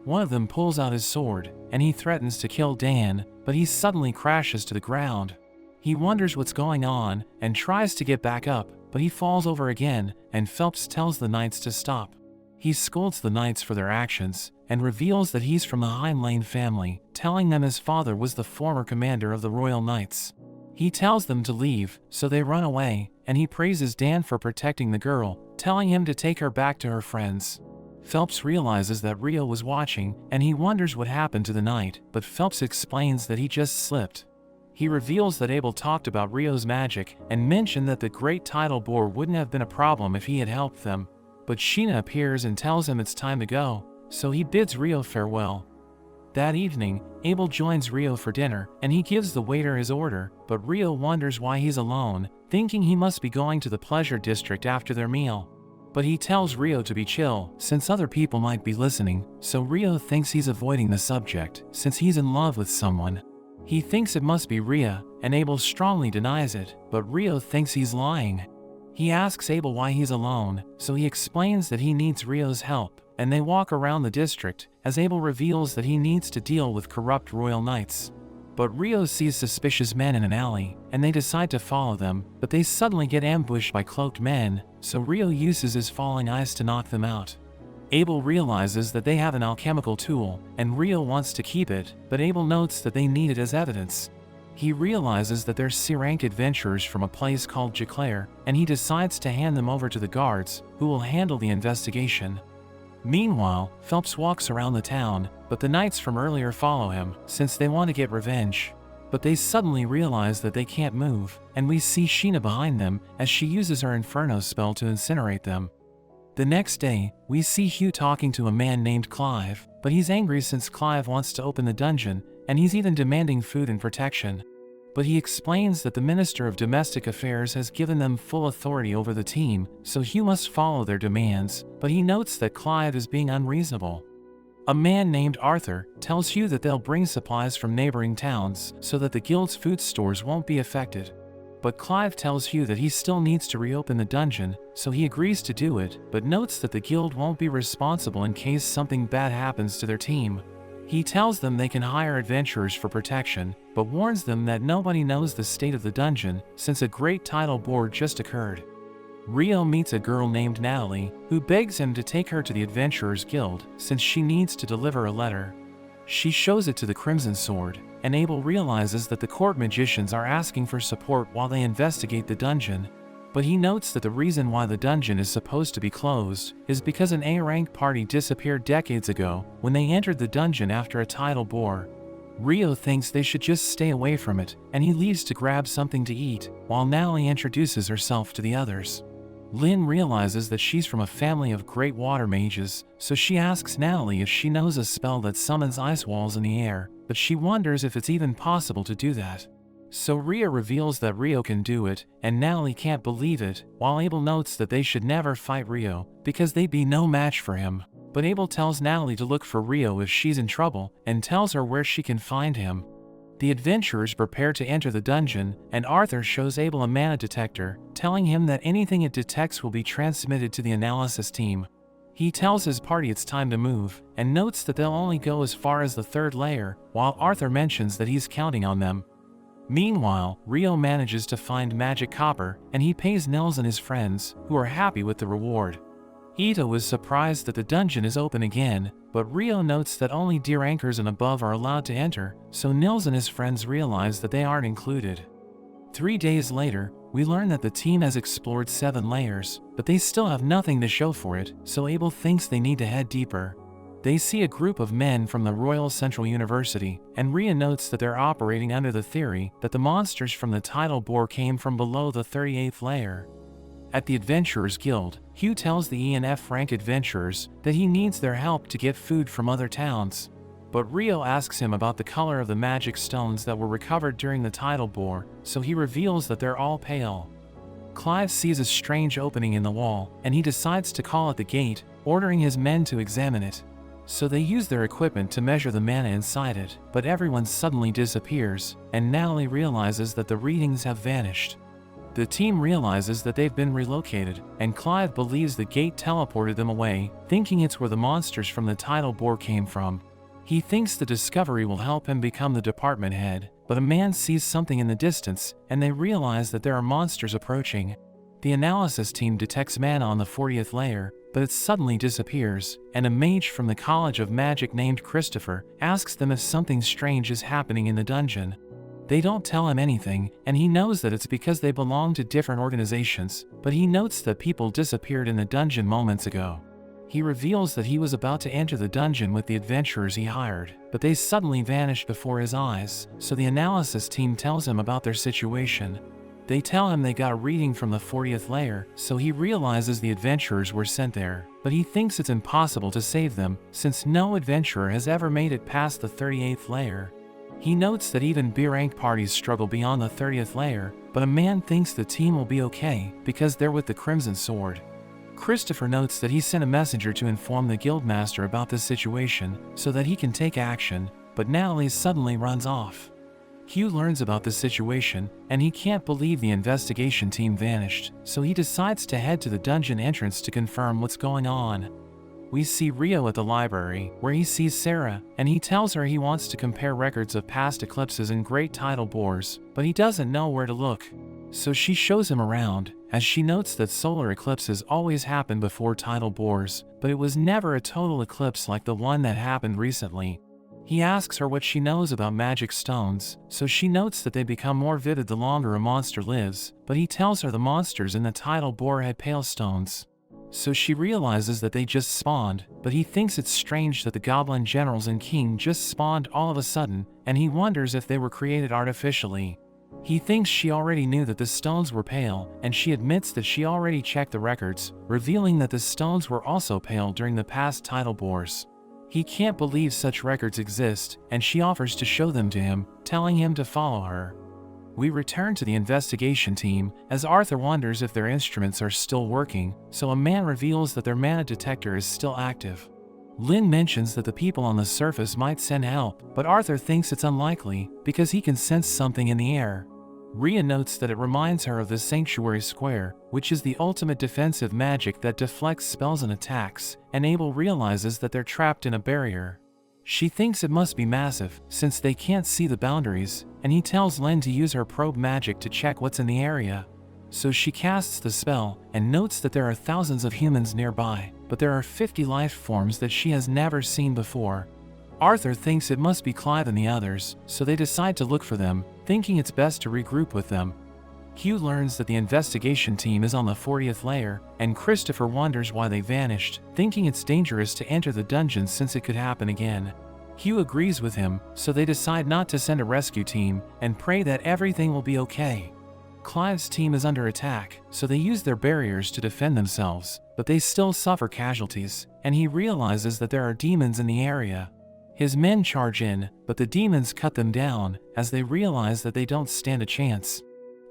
One of them pulls out his sword, and he threatens to kill Dan, but he suddenly crashes to the ground. He wonders what's going on, and tries to get back up, but he falls over again, and Phelps tells the knights to stop. He scolds the knights for their actions, and reveals that he's from the Heinlein family, telling them his father was the former commander of the Royal Knights. He tells them to leave, so they run away, and he praises Dan for protecting the girl, telling him to take her back to her friends. Phelps realizes that Rio was watching, and he wonders what happened to the knight, but Phelps explains that he just slipped. He reveals that Abel talked about Rio's magic, and mentioned that the Great Tidal Bore wouldn't have been a problem if he had helped them. But Sheena appears and tells him it's time to go, so he bids Rio farewell. That evening, Abel joins Rio for dinner, and he gives the waiter his order, but Rio wonders why he's alone, thinking he must be going to the pleasure district after their meal. But he tells Rio to be chill, since other people might be listening, so Rio thinks he's avoiding the subject, since he's in love with someone. He thinks it must be Ria, and Abel strongly denies it, but Rio thinks he's lying. He asks Abel why he's alone, so he explains that he needs Rio's help, and they walk around the district, as Abel reveals that he needs to deal with corrupt royal knights. But Rio sees suspicious men in an alley, and they decide to follow them, but they suddenly get ambushed by cloaked men, so Rio uses his falling eyes to knock them out. Abel realizes that they have an alchemical tool, and Rio wants to keep it, but Abel notes that they need it as evidence. He realizes that they're C-rank adventurers from a place called Jaclair, and he decides to hand them over to the guards, who will handle the investigation. Meanwhile, Phelps walks around the town, but the knights from earlier follow him, since they want to get revenge. But they suddenly realize that they can't move, and we see Sheena behind them as she uses her Inferno spell to incinerate them. The next day, we see Hugh talking to a man named Clive, but he's angry since Clive wants to open the dungeon, and he's even demanding food and protection. But he explains that the Minister of Domestic Affairs has given them full authority over the team, so Hugh must follow their demands, but he notes that Clive is being unreasonable. A man named Arthur tells Hugh that they'll bring supplies from neighboring towns so that the guild's food stores won't be affected. But Clive tells Hugh that he still needs to reopen the dungeon, so he agrees to do it, but notes that the guild won't be responsible in case something bad happens to their team. He tells them they can hire adventurers for protection, but warns them that nobody knows the state of the dungeon since a great Tidal board just occurred. Rio meets a girl named Natalie, who begs him to take her to the Adventurers Guild since she needs to deliver a letter. She shows it to the Crimson Sword, and Abel realizes that the court magicians are asking for support while they investigate the dungeon. But he notes that the reason why the dungeon is supposed to be closed is because an A-rank party disappeared decades ago when they entered the dungeon after a tidal bore. Rio thinks they should just stay away from it, and he leaves to grab something to eat, while Natalie introduces herself to the others. Lynn realizes that she's from a family of great water mages, so she asks Natalie if she knows a spell that summons ice walls in the air, but she wonders if it's even possible to do that. So Ria reveals that Rio can do it, and Natalie can't believe it, while Abel notes that they should never fight Rio, because they'd be no match for him. But Abel tells Natalie to look for Rio if she's in trouble, and tells her where she can find him. The adventurers prepare to enter the dungeon, and Arthur shows Abel a mana detector, telling him that anything it detects will be transmitted to the analysis team. He tells his party it's time to move, and notes that they'll only go as far as the third layer, while Arthur mentions that he's counting on them. Meanwhile, Rio manages to find magic copper, and he pays Niels and his friends, who are happy with the reward. Ito is surprised that the dungeon is open again, but Rio notes that only deer anchors and above are allowed to enter, so Niels and his friends realize that they aren't included. 3 days later, we learn that the team has explored 7 layers, but they still have nothing to show for it, so Abel thinks they need to head deeper. They see a group of men from the Royal Central University, and Ria notes that they're operating under the theory that the monsters from the tidal bore came from below the 38th layer. At the Adventurers Guild, Hugh tells the E and F rank adventurers that he needs their help to get food from other towns. But Rio asks him about the color of the magic stones that were recovered during the tidal bore, so he reveals that they're all pale. Clive sees a strange opening in the wall, and he decides to call at the gate, ordering his men to examine it. So they use their equipment to measure the mana inside it, but everyone suddenly disappears, and Natalie realizes that the readings have vanished. The team realizes that they've been relocated, and Clive believes the gate teleported them away, thinking it's where the monsters from the tidal bore came from. He thinks the discovery will help him become the department head, but a man sees something in the distance, and they realize that there are monsters approaching. The analysis team detects mana on the 40th layer, but it suddenly disappears, and a mage from the College of Magic named Christopher asks them if something strange is happening in the dungeon. They don't tell him anything, and he knows that it's because they belong to different organizations, but he notes that people disappeared in the dungeon moments ago. He reveals that he was about to enter the dungeon with the adventurers he hired, but they suddenly vanished before his eyes, so the analysis team tells him about their situation. They tell him they got a reading from the 40th layer, so he realizes the adventurers were sent there, but he thinks it's impossible to save them, since no adventurer has ever made it past the 38th layer. He notes that even B-rank parties struggle beyond the 30th layer, but a man thinks the team will be okay, because they're with the Crimson Sword. Christopher notes that he sent a messenger to inform the guildmaster about this situation, so that he can take action, but Natalie suddenly runs off. Hugh learns about the situation, and he can't believe the investigation team vanished, so he decides to head to the dungeon entrance to confirm what's going on. We see Rio at the library, where he sees Sarah, and he tells her he wants to compare records of past eclipses and great tidal bores, but he doesn't know where to look. So she shows him around, as she notes that solar eclipses always happen before tidal bores, but it was never a total eclipse like the one that happened recently. He asks her what she knows about magic stones, so she notes that they become more vivid the longer a monster lives, but he tells her the monsters in the tidal bore had pale stones. So she realizes that they just spawned, but he thinks it's strange that the Goblin generals and king just spawned all of a sudden, and he wonders if they were created artificially. He thinks she already knew that the stones were pale, and she admits that she already checked the records, revealing that the stones were also pale during the past tidal bores. He can't believe such records exist, and she offers to show them to him, telling him to follow her. We return to the investigation team, as Arthur wonders if their instruments are still working, so a man reveals that their mana detector is still active. Lynn mentions that the people on the surface might send help, but Arthur thinks it's unlikely, because he can sense something in the air. Rhea notes that it reminds her of the Sanctuary Square, which is the ultimate defensive magic that deflects spells and attacks, and Abel realizes that they're trapped in a barrier. She thinks it must be massive, since they can't see the boundaries, and he tells Lynn to use her probe magic to check what's in the area. So she casts the spell, and notes that there are thousands of humans nearby, but there are 50 life forms that she has never seen before. Arthur thinks it must be Clive and the others, so they decide to look for them, thinking it's best to regroup with them. Hugh learns that the investigation team is on the 40th layer, and Christopher wonders why they vanished, thinking it's dangerous to enter the dungeon since it could happen again. Hugh agrees with him, so they decide not to send a rescue team, and pray that everything will be okay. Clive's team is under attack, so they use their barriers to defend themselves, but they still suffer casualties, and he realizes that there are demons in the area. His men charge in, but the demons cut them down, as they realize that they don't stand a chance.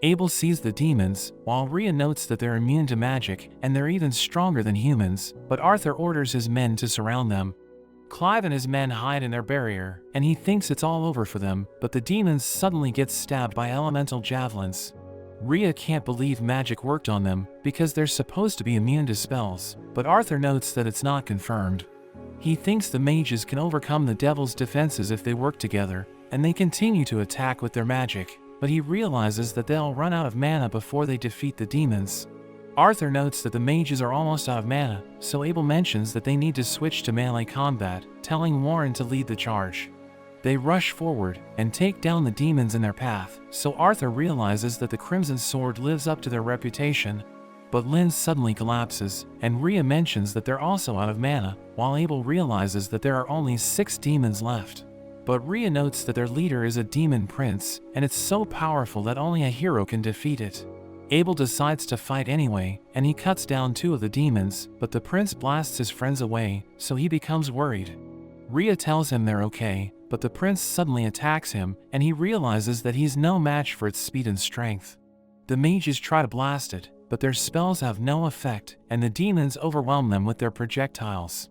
Abel sees the demons, while Rhea notes that they're immune to magic, and they're even stronger than humans, but Arthur orders his men to surround them. Clive and his men hide in their barrier, and he thinks it's all over for them, but the demons suddenly get stabbed by elemental javelins. Rhea can't believe magic worked on them, because they're supposed to be immune to spells, but Arthur notes that it's not confirmed. He thinks the mages can overcome the devil's defenses if they work together, and they continue to attack with their magic, but he realizes that they'll run out of mana before they defeat the demons. Arthur notes that the mages are almost out of mana, so Abel mentions that they need to switch to melee combat, telling Warren to lead the charge. They rush forward, and take down the demons in their path, so Arthur realizes that the Crimson Sword lives up to their reputation. But Lynn suddenly collapses, and Rhea mentions that they're also out of mana, while Abel realizes that there are only 6 demons left. But Rhea notes that their leader is a demon prince, and it's so powerful that only a hero can defeat it. Abel decides to fight anyway, and he cuts down 2 of the demons, but the prince blasts his friends away, so he becomes worried. Rhea tells him they're okay, but the prince suddenly attacks him, and he realizes that he's no match for its speed and strength. The mages try to blast it, but their spells have no effect, and the demons overwhelm them with their projectiles.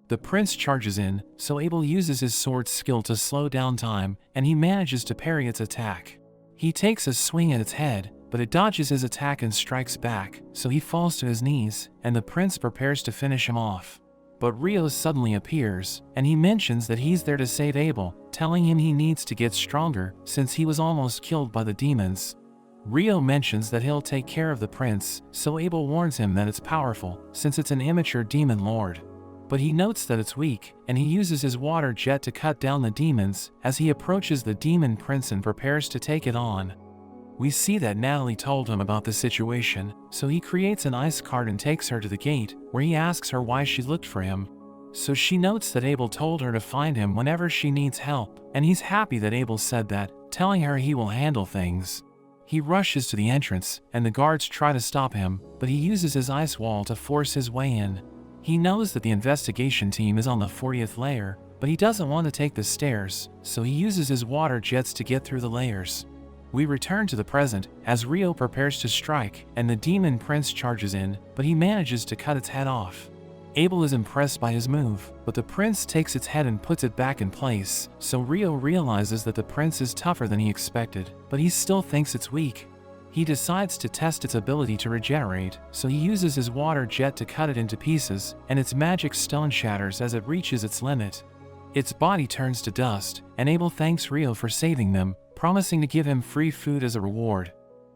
The prince charges in, so Abel uses his sword skill to slow down time, and he manages to parry its attack. He takes a swing at its head, but it dodges his attack and strikes back, so he falls to his knees, and the prince prepares to finish him off. But Rio suddenly appears, and he mentions that he's there to save Abel, telling him he needs to get stronger, since he was almost killed by the demons. Rio mentions that he'll take care of the prince, so Abel warns him that it's powerful, since it's an immature demon lord. But he notes that it's weak, and he uses his water jet to cut down the demons, as he approaches the demon prince and prepares to take it on. We see that Natalie told him about the situation, so he creates an ice cart and takes her to the gate, where he asks her why she looked for him. So she notes that Abel told her to find him whenever she needs help, and he's happy that Abel said that, telling her he will handle things. He rushes to the entrance, and the guards try to stop him, but he uses his ice wall to force his way in. He knows that the investigation team is on the 40th layer, but he doesn't want to take the stairs, so he uses his water jets to get through the layers. We return to the present, as Rio prepares to strike, and the demon prince charges in, but he manages to cut its head off. Abel is impressed by his move, but the prince takes its head and puts it back in place, so Rio realizes that the prince is tougher than he expected, but he still thinks it's weak. He decides to test its ability to regenerate, so he uses his water jet to cut it into pieces, and its magic stone shatters as it reaches its limit. Its body turns to dust, and Abel thanks Rio for saving them, promising to give him free food as a reward.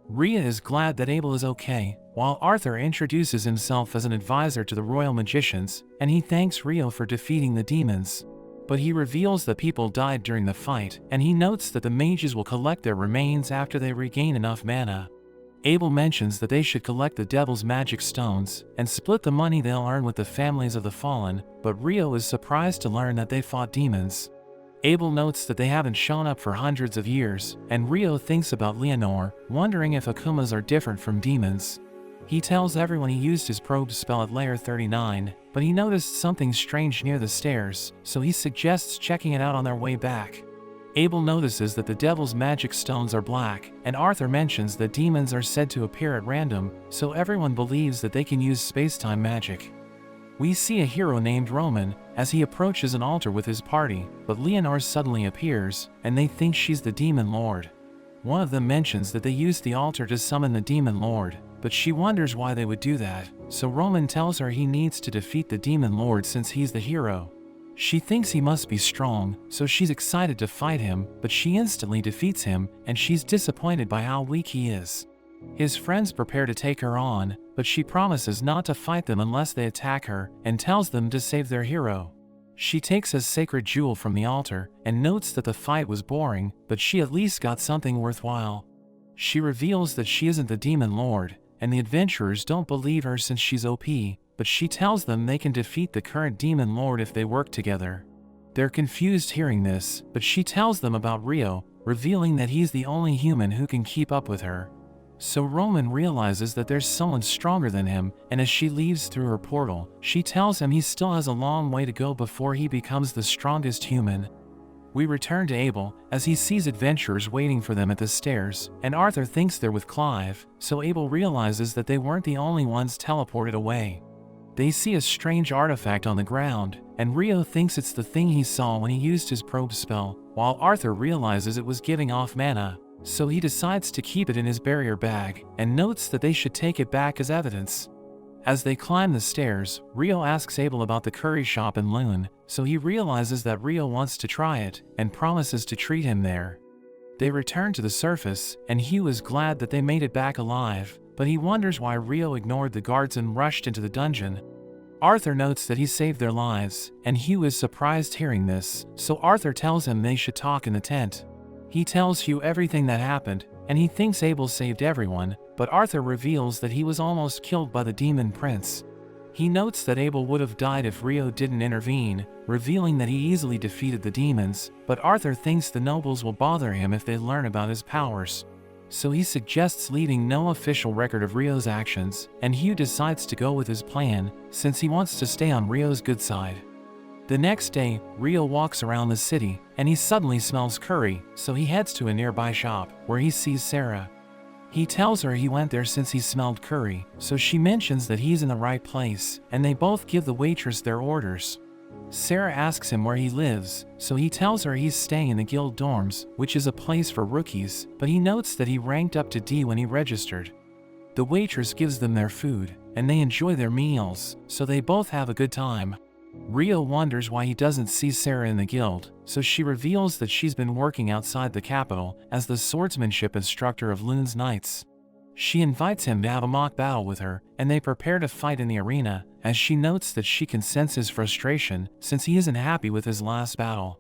Rhea is glad that Abel is okay, while Arthur introduces himself as an advisor to the royal magicians, and he thanks Rio for defeating the demons. But he reveals that people died during the fight, and he notes that the mages will collect their remains after they regain enough mana. Abel mentions that they should collect the devil's magic stones, and split the money they'll earn with the families of the fallen, but Rio is surprised to learn that they fought demons. Abel notes that they haven't shown up for hundreds of years, and Rio thinks about Leonor, wondering if Akumas are different from demons. He tells everyone he used his probe spell at layer 39, but he noticed something strange near the stairs, so he suggests checking it out on their way back. Abel notices that the devil's magic stones are black, and Arthur mentions that demons are said to appear at random, so everyone believes that they can use space-time magic. We see a hero named Roman, as he approaches an altar with his party, but Leonor suddenly appears, and they think she's the demon lord. One of them mentions that they used the altar to summon the demon lord, but she wonders why they would do that, so Roman tells her he needs to defeat the demon lord since he's the hero. She thinks he must be strong, so she's excited to fight him, but she instantly defeats him, and she's disappointed by how weak he is. His friends prepare to take her on, but she promises not to fight them unless they attack her, and tells them to save their hero. She takes a sacred jewel from the altar, and notes that the fight was boring, but she at least got something worthwhile. She reveals that she isn't the demon lord, and the adventurers don't believe her since she's OP, but she tells them they can defeat the current demon lord if they work together. They're confused hearing this, but she tells them about Rio, revealing that he's the only human who can keep up with her. So Roman realizes that there's someone stronger than him, and as she leaves through her portal, she tells him he still has a long way to go before he becomes the strongest human. We return to Abel, as he sees adventurers waiting for them at the stairs, and Arthur thinks they're with Clive, so Abel realizes that they weren't the only ones teleported away. They see a strange artifact on the ground, and Rio thinks it's the thing he saw when he used his probe spell, while Arthur realizes it was giving off mana. So he decides to keep it in his barrier bag, and notes that they should take it back as evidence. As they climb the stairs, Rio asks Abel about the curry shop in Loon, so he realizes that Rio wants to try it, and promises to treat him there. They return to the surface, and Hugh is glad that they made it back alive, but he wonders why Rio ignored the guards and rushed into the dungeon. Arthur notes that he saved their lives, and Hugh is surprised hearing this, so Arthur tells him they should talk in the tent. He tells Hugh everything that happened, and he thinks Abel saved everyone, but Arthur reveals that he was almost killed by the demon prince. He notes that Abel would have died if Rio didn't intervene, revealing that he easily defeated the demons, but Arthur thinks the nobles will bother him if they learn about his powers. So he suggests leaving no official record of Rio's actions, and Hugh decides to go with his plan, since he wants to stay on Rio's good side. The next day, Rio walks around the city, and he suddenly smells curry, so he heads to a nearby shop, where he sees Sarah. He tells her he went there since he smelled curry, so she mentions that he's in the right place, and they both give the waitress their orders. Sarah asks him where he lives, so he tells her he's staying in the guild dorms, which is a place for rookies, but he notes that he ranked up to D when he registered. The waitress gives them their food, and they enjoy their meals, so they both have a good time. Rio wonders why he doesn't see Sarah in the guild, so she reveals that she's been working outside the capital as the swordsmanship instructor of Loon's Knights. She invites him to have a mock battle with her, and they prepare to fight in the arena, as she notes that she can sense his frustration since he isn't happy with his last battle.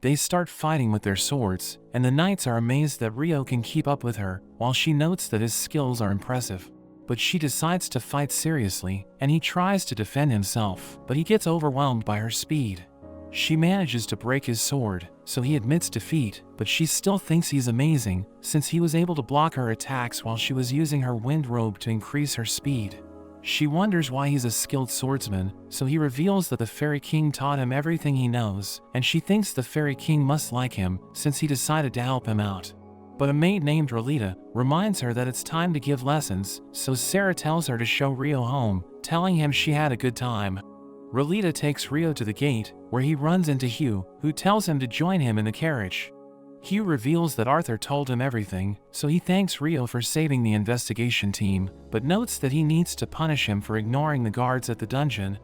They start fighting with their swords, and the knights are amazed that Rio can keep up with her, while she notes that his skills are impressive. But she decides to fight seriously, and he tries to defend himself, but he gets overwhelmed by her speed. She manages to break his sword, so he admits defeat, but she still thinks he's amazing, since he was able to block her attacks while she was using her wind robe to increase her speed. She wonders why he's a skilled swordsman, so he reveals that the Fairy King taught him everything he knows, and she thinks the Fairy King must like him, since he decided to help him out. But a maid named Rolita reminds her that it's time to give lessons, so Sarah tells her to show Rio home, telling him she had a good time. Rolita takes Rio to the gate, where he runs into Hugh, who tells him to join him in the carriage. Hugh reveals that Arthur told him everything, so he thanks Rio for saving the investigation team, but notes that he needs to punish him for ignoring the guards at the dungeon.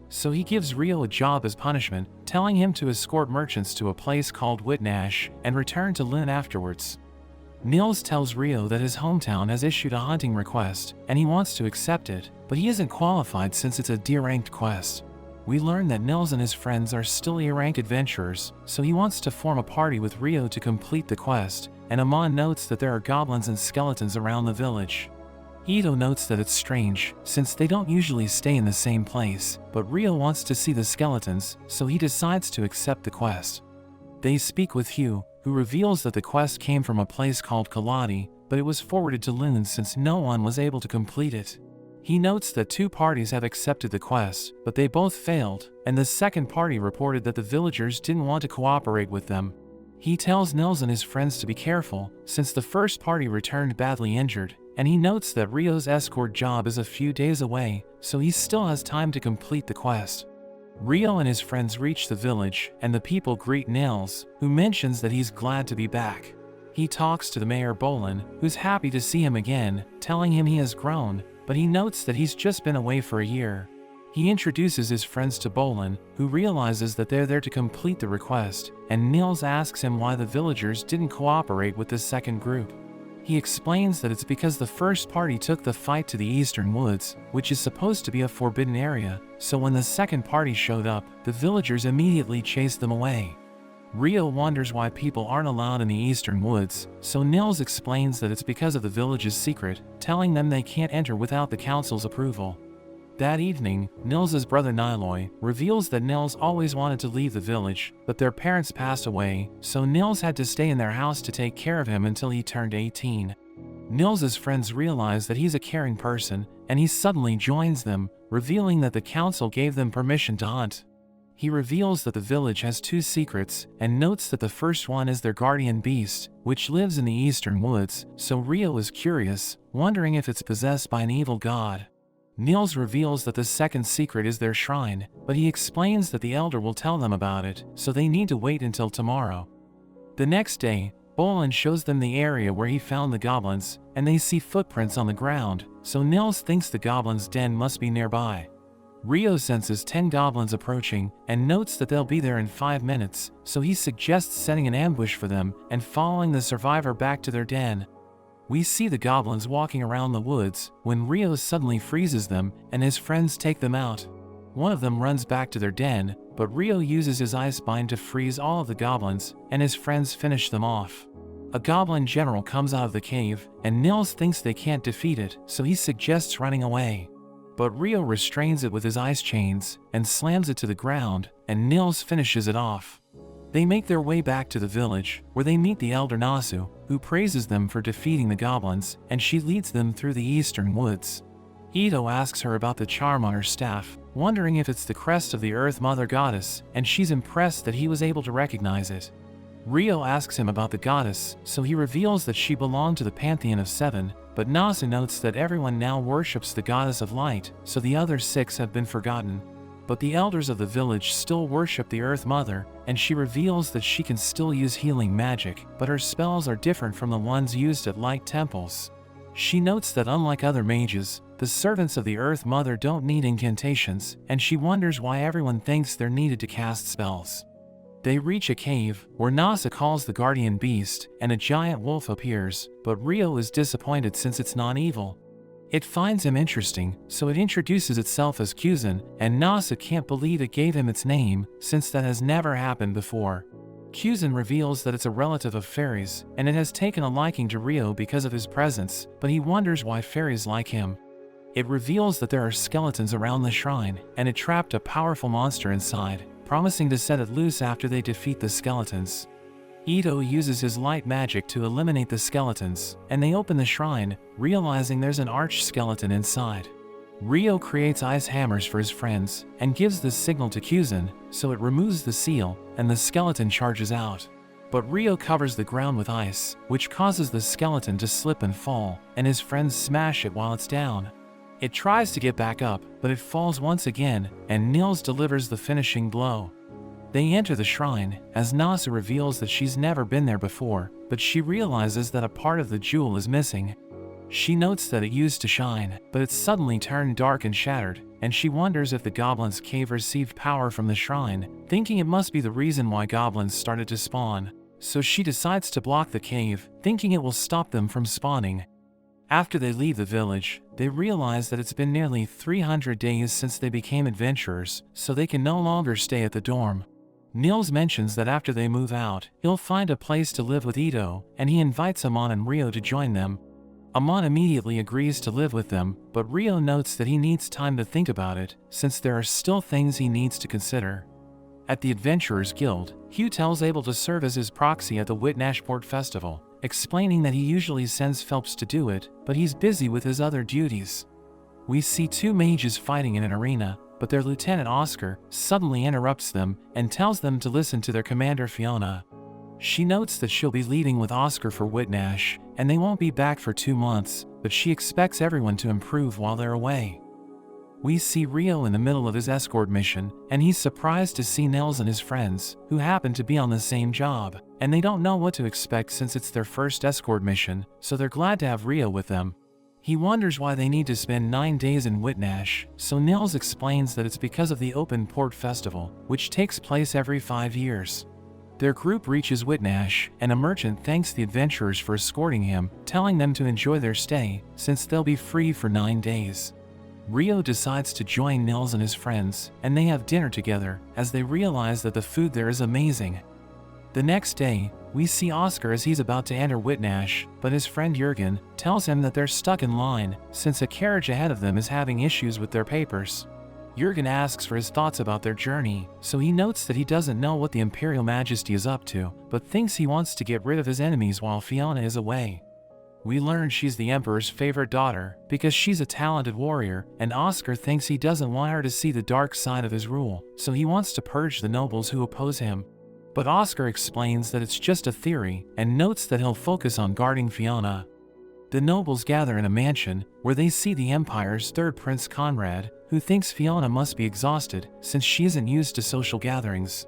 So he gives Rio a job as punishment, telling him to escort merchants to a place called Whitnash and return to Lynn afterwards. Niels tells Rio that his hometown has issued a hunting request, and he wants to accept it, but he isn't qualified since it's a D-ranked quest. We learn that Niels and his friends are still A-rank adventurers, so he wants to form a party with Rio to complete the quest, and Amon notes that there are goblins and skeletons around the village. Ito notes that it's strange, since they don't usually stay in the same place, but Rio wants to see the skeletons, so he decides to accept the quest. They speak with Hugh, who reveals that the quest came from a place called Kaladi, but it was forwarded to Loon since no one was able to complete it. He notes that two parties have accepted the quest, but they both failed, and the second party reported that the villagers didn't want to cooperate with them. He tells Niels and his friends to be careful, since the first party returned badly injured, and he notes that Rio's escort job is a few days away, so he still has time to complete the quest. Rio and his friends reach the village, and the people greet Niels, who mentions that he's glad to be back. He talks to the mayor Bolin, who's happy to see him again, telling him he has grown, but he notes that he's just been away for a year. He introduces his friends to Bolin, who realizes that they're there to complete the request, and Niels asks him why the villagers didn't cooperate with the second group. He explains that it's because the first party took the fight to the eastern woods, which is supposed to be a forbidden area, so when the second party showed up, the villagers immediately chased them away. Rio wonders why people aren't allowed in the eastern woods, so Niels explains that it's because of the village's secret, telling them they can't enter without the council's approval. That evening, Niels' brother Niloy reveals that Niels always wanted to leave the village, but their parents passed away, so Niels had to stay in their house to take care of him until he turned 18. Niels' friends realize that he's a caring person, and he suddenly joins them, revealing that the council gave them permission to hunt. He reveals that the village has two secrets, and notes that the first one is their guardian beast, which lives in the eastern woods, so Rio is curious, wondering if it's possessed by an evil god. Niels reveals that the second secret is their shrine, but he explains that the elder will tell them about it, so they need to wait until tomorrow. The next day, Bolin shows them the area where he found the goblins, and they see footprints on the ground, so Niels thinks the goblins' den must be nearby. Rio senses 10 goblins approaching, and notes that they'll be there in 5 minutes, so he suggests setting an ambush for them and following the survivor back to their den. We see the goblins walking around the woods, when Rio suddenly freezes them, and his friends take them out. One of them runs back to their den, but Rio uses his ice bind to freeze all of the goblins, and his friends finish them off. A goblin general comes out of the cave, and Niels thinks they can't defeat it, so he suggests running away. But Rio restrains it with his ice chains, and slams it to the ground, and Niels finishes it off. They make their way back to the village, where they meet the elder Nasu, who praises them for defeating the goblins, and she leads them through the eastern woods. Ito asks her about the charm on her staff, wondering if it's the crest of the Earth Mother Goddess, and she's impressed that he was able to recognize it. Rio asks him about the goddess, so he reveals that she belonged to the Pantheon of Seven, but Nasu notes that everyone now worships the goddess of light, so the other 6 have been forgotten. But the elders of the village still worship the Earth Mother, and she reveals that she can still use healing magic, but her spells are different from the ones used at light temples. She notes that unlike other mages, the servants of the Earth Mother don't need incantations, and she wonders why everyone thinks they're needed to cast spells. They reach a cave, where Nasa calls the guardian beast, and a giant wolf appears, but Rio is disappointed since it's not evil. It finds him interesting, so it introduces itself as Kuzan, and Nasa can't believe it gave him its name, since that has never happened before. Kuzan reveals that it's a relative of fairies, and it has taken a liking to Rio because of his presence, but he wonders why fairies like him. It reveals that there are skeletons around the shrine, and it trapped a powerful monster inside, promising to set it loose after they defeat the skeletons. Ito uses his light magic to eliminate the skeletons, and they open the shrine, realizing there's an arch skeleton inside. Rio creates ice hammers for his friends, and gives the signal to Kuzan, so it removes the seal, and the skeleton charges out. But Rio covers the ground with ice, which causes the skeleton to slip and fall, and his friends smash it while it's down. It tries to get back up, but it falls once again, and Niels delivers the finishing blow. They enter the shrine, as Nasa reveals that she's never been there before, but she realizes that a part of the jewel is missing. She notes that it used to shine, but it's suddenly turned dark and shattered, and she wonders if the Goblin's cave received power from the shrine, thinking it must be the reason why goblins started to spawn. So she decides to block the cave, thinking it will stop them from spawning. After they leave the village, they realize that it's been nearly 300 days since they became adventurers, so they can no longer stay at the dorm. Niels mentions that after they move out, he'll find a place to live with Ito, and he invites Amon and Rio to join them. Amon immediately agrees to live with them, but Rio notes that he needs time to think about it, since there are still things he needs to consider. At the Adventurers Guild, Hugh tells Abel to serve as his proxy at the Whitnash Port Festival, explaining that he usually sends Phelps to do it, but he's busy with his other duties. We see two mages fighting in an arena, but their lieutenant Oscar suddenly interrupts them and tells them to listen to their commander Fiona. She notes that she'll be leaving with Oscar for Whitnash, and they won't be back for 2 months, but she expects everyone to improve while they're away. We see Rio in the middle of his escort mission, and he's surprised to see Niels and his friends, who happen to be on the same job, and they don't know what to expect since it's their first escort mission, so they're glad to have Rio with them. He wonders why they need to spend 9 days in Whitnash, so Niels explains that it's because of the Open Port Festival, which takes place every 5 years. Their group reaches Whitnash, and a merchant thanks the adventurers for escorting him, telling them to enjoy their stay, since they'll be free for 9 days. Rio decides to join Niels and his friends, and they have dinner together, as they realize that the food there is amazing. The next day, we see Oscar as he's about to enter Whitnash, but his friend Jurgen tells him that they're stuck in line, since a carriage ahead of them is having issues with their papers. Jurgen asks for his thoughts about their journey, so he notes that he doesn't know what the Imperial Majesty is up to, but thinks he wants to get rid of his enemies while Fiona is away. We learn she's the Emperor's favorite daughter, because she's a talented warrior, and Oscar thinks he doesn't want her to see the dark side of his rule, so he wants to purge the nobles who oppose him. But Oscar explains that it's just a theory, and notes that he'll focus on guarding Fiona. The nobles gather in a mansion, where they see the Empire's third Prince Conrad, who thinks Fiona must be exhausted, since she isn't used to social gatherings.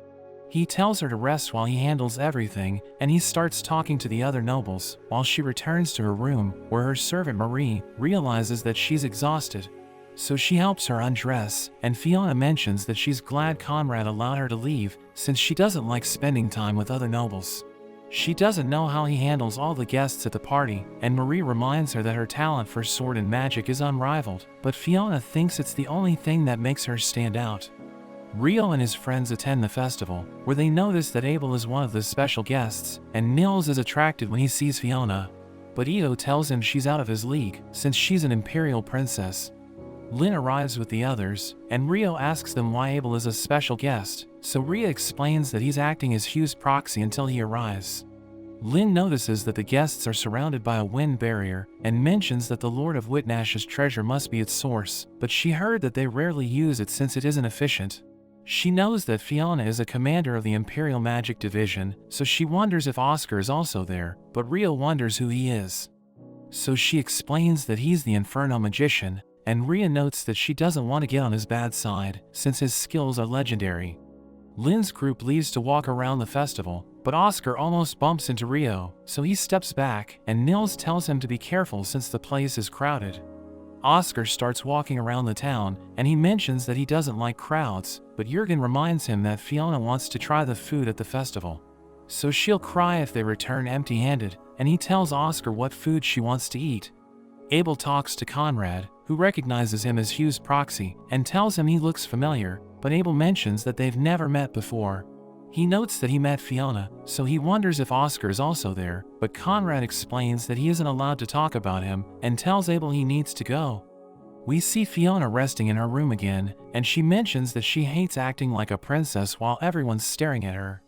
He tells her to rest while he handles everything, and he starts talking to the other nobles, while she returns to her room, where her servant Marie realizes that she's exhausted. So she helps her undress, and Fiona mentions that she's glad Conrad allowed her to leave, since she doesn't like spending time with other nobles. She doesn't know how he handles all the guests at the party, and Marie reminds her that her talent for sword and magic is unrivaled, but Fiona thinks it's the only thing that makes her stand out. Rio and his friends attend the festival, where they notice that Abel is one of the special guests, and Niels is attracted when he sees Fiona. But Ito tells him she's out of his league, since she's an imperial princess. Lynn arrives with the others, and Rio asks them why Abel is a special guest, so Rio explains that he's acting as Hugh's proxy until he arrives. Lynn notices that the guests are surrounded by a wind barrier, and mentions that the Lord of Whitnash's treasure must be its source, but she heard that they rarely use it since it isn't efficient. She knows that Fiona is a commander of the Imperial Magic Division, so she wonders if Oscar is also there, but Rio wonders who he is. So she explains that he's the Inferno Magician, and Ria notes that she doesn't want to get on his bad side, since his skills are legendary. Lynn's group leaves to walk around the festival, but Oscar almost bumps into Rio, so he steps back, and Niels tells him to be careful since the place is crowded. Oscar starts walking around the town, and he mentions that he doesn't like crowds, but Jurgen reminds him that Fiona wants to try the food at the festival. So she'll cry if they return empty-handed, and he tells Oscar what food she wants to eat. Abel talks to Conrad, who recognizes him as Hugh's proxy, and tells him he looks familiar, but Abel mentions that they've never met before. He notes that he met Fiona, so he wonders if Oscar is also there, but Conrad explains that he isn't allowed to talk about him, and tells Abel he needs to go. We see Fiona resting in her room again, and she mentions that she hates acting like a princess while everyone's staring at her.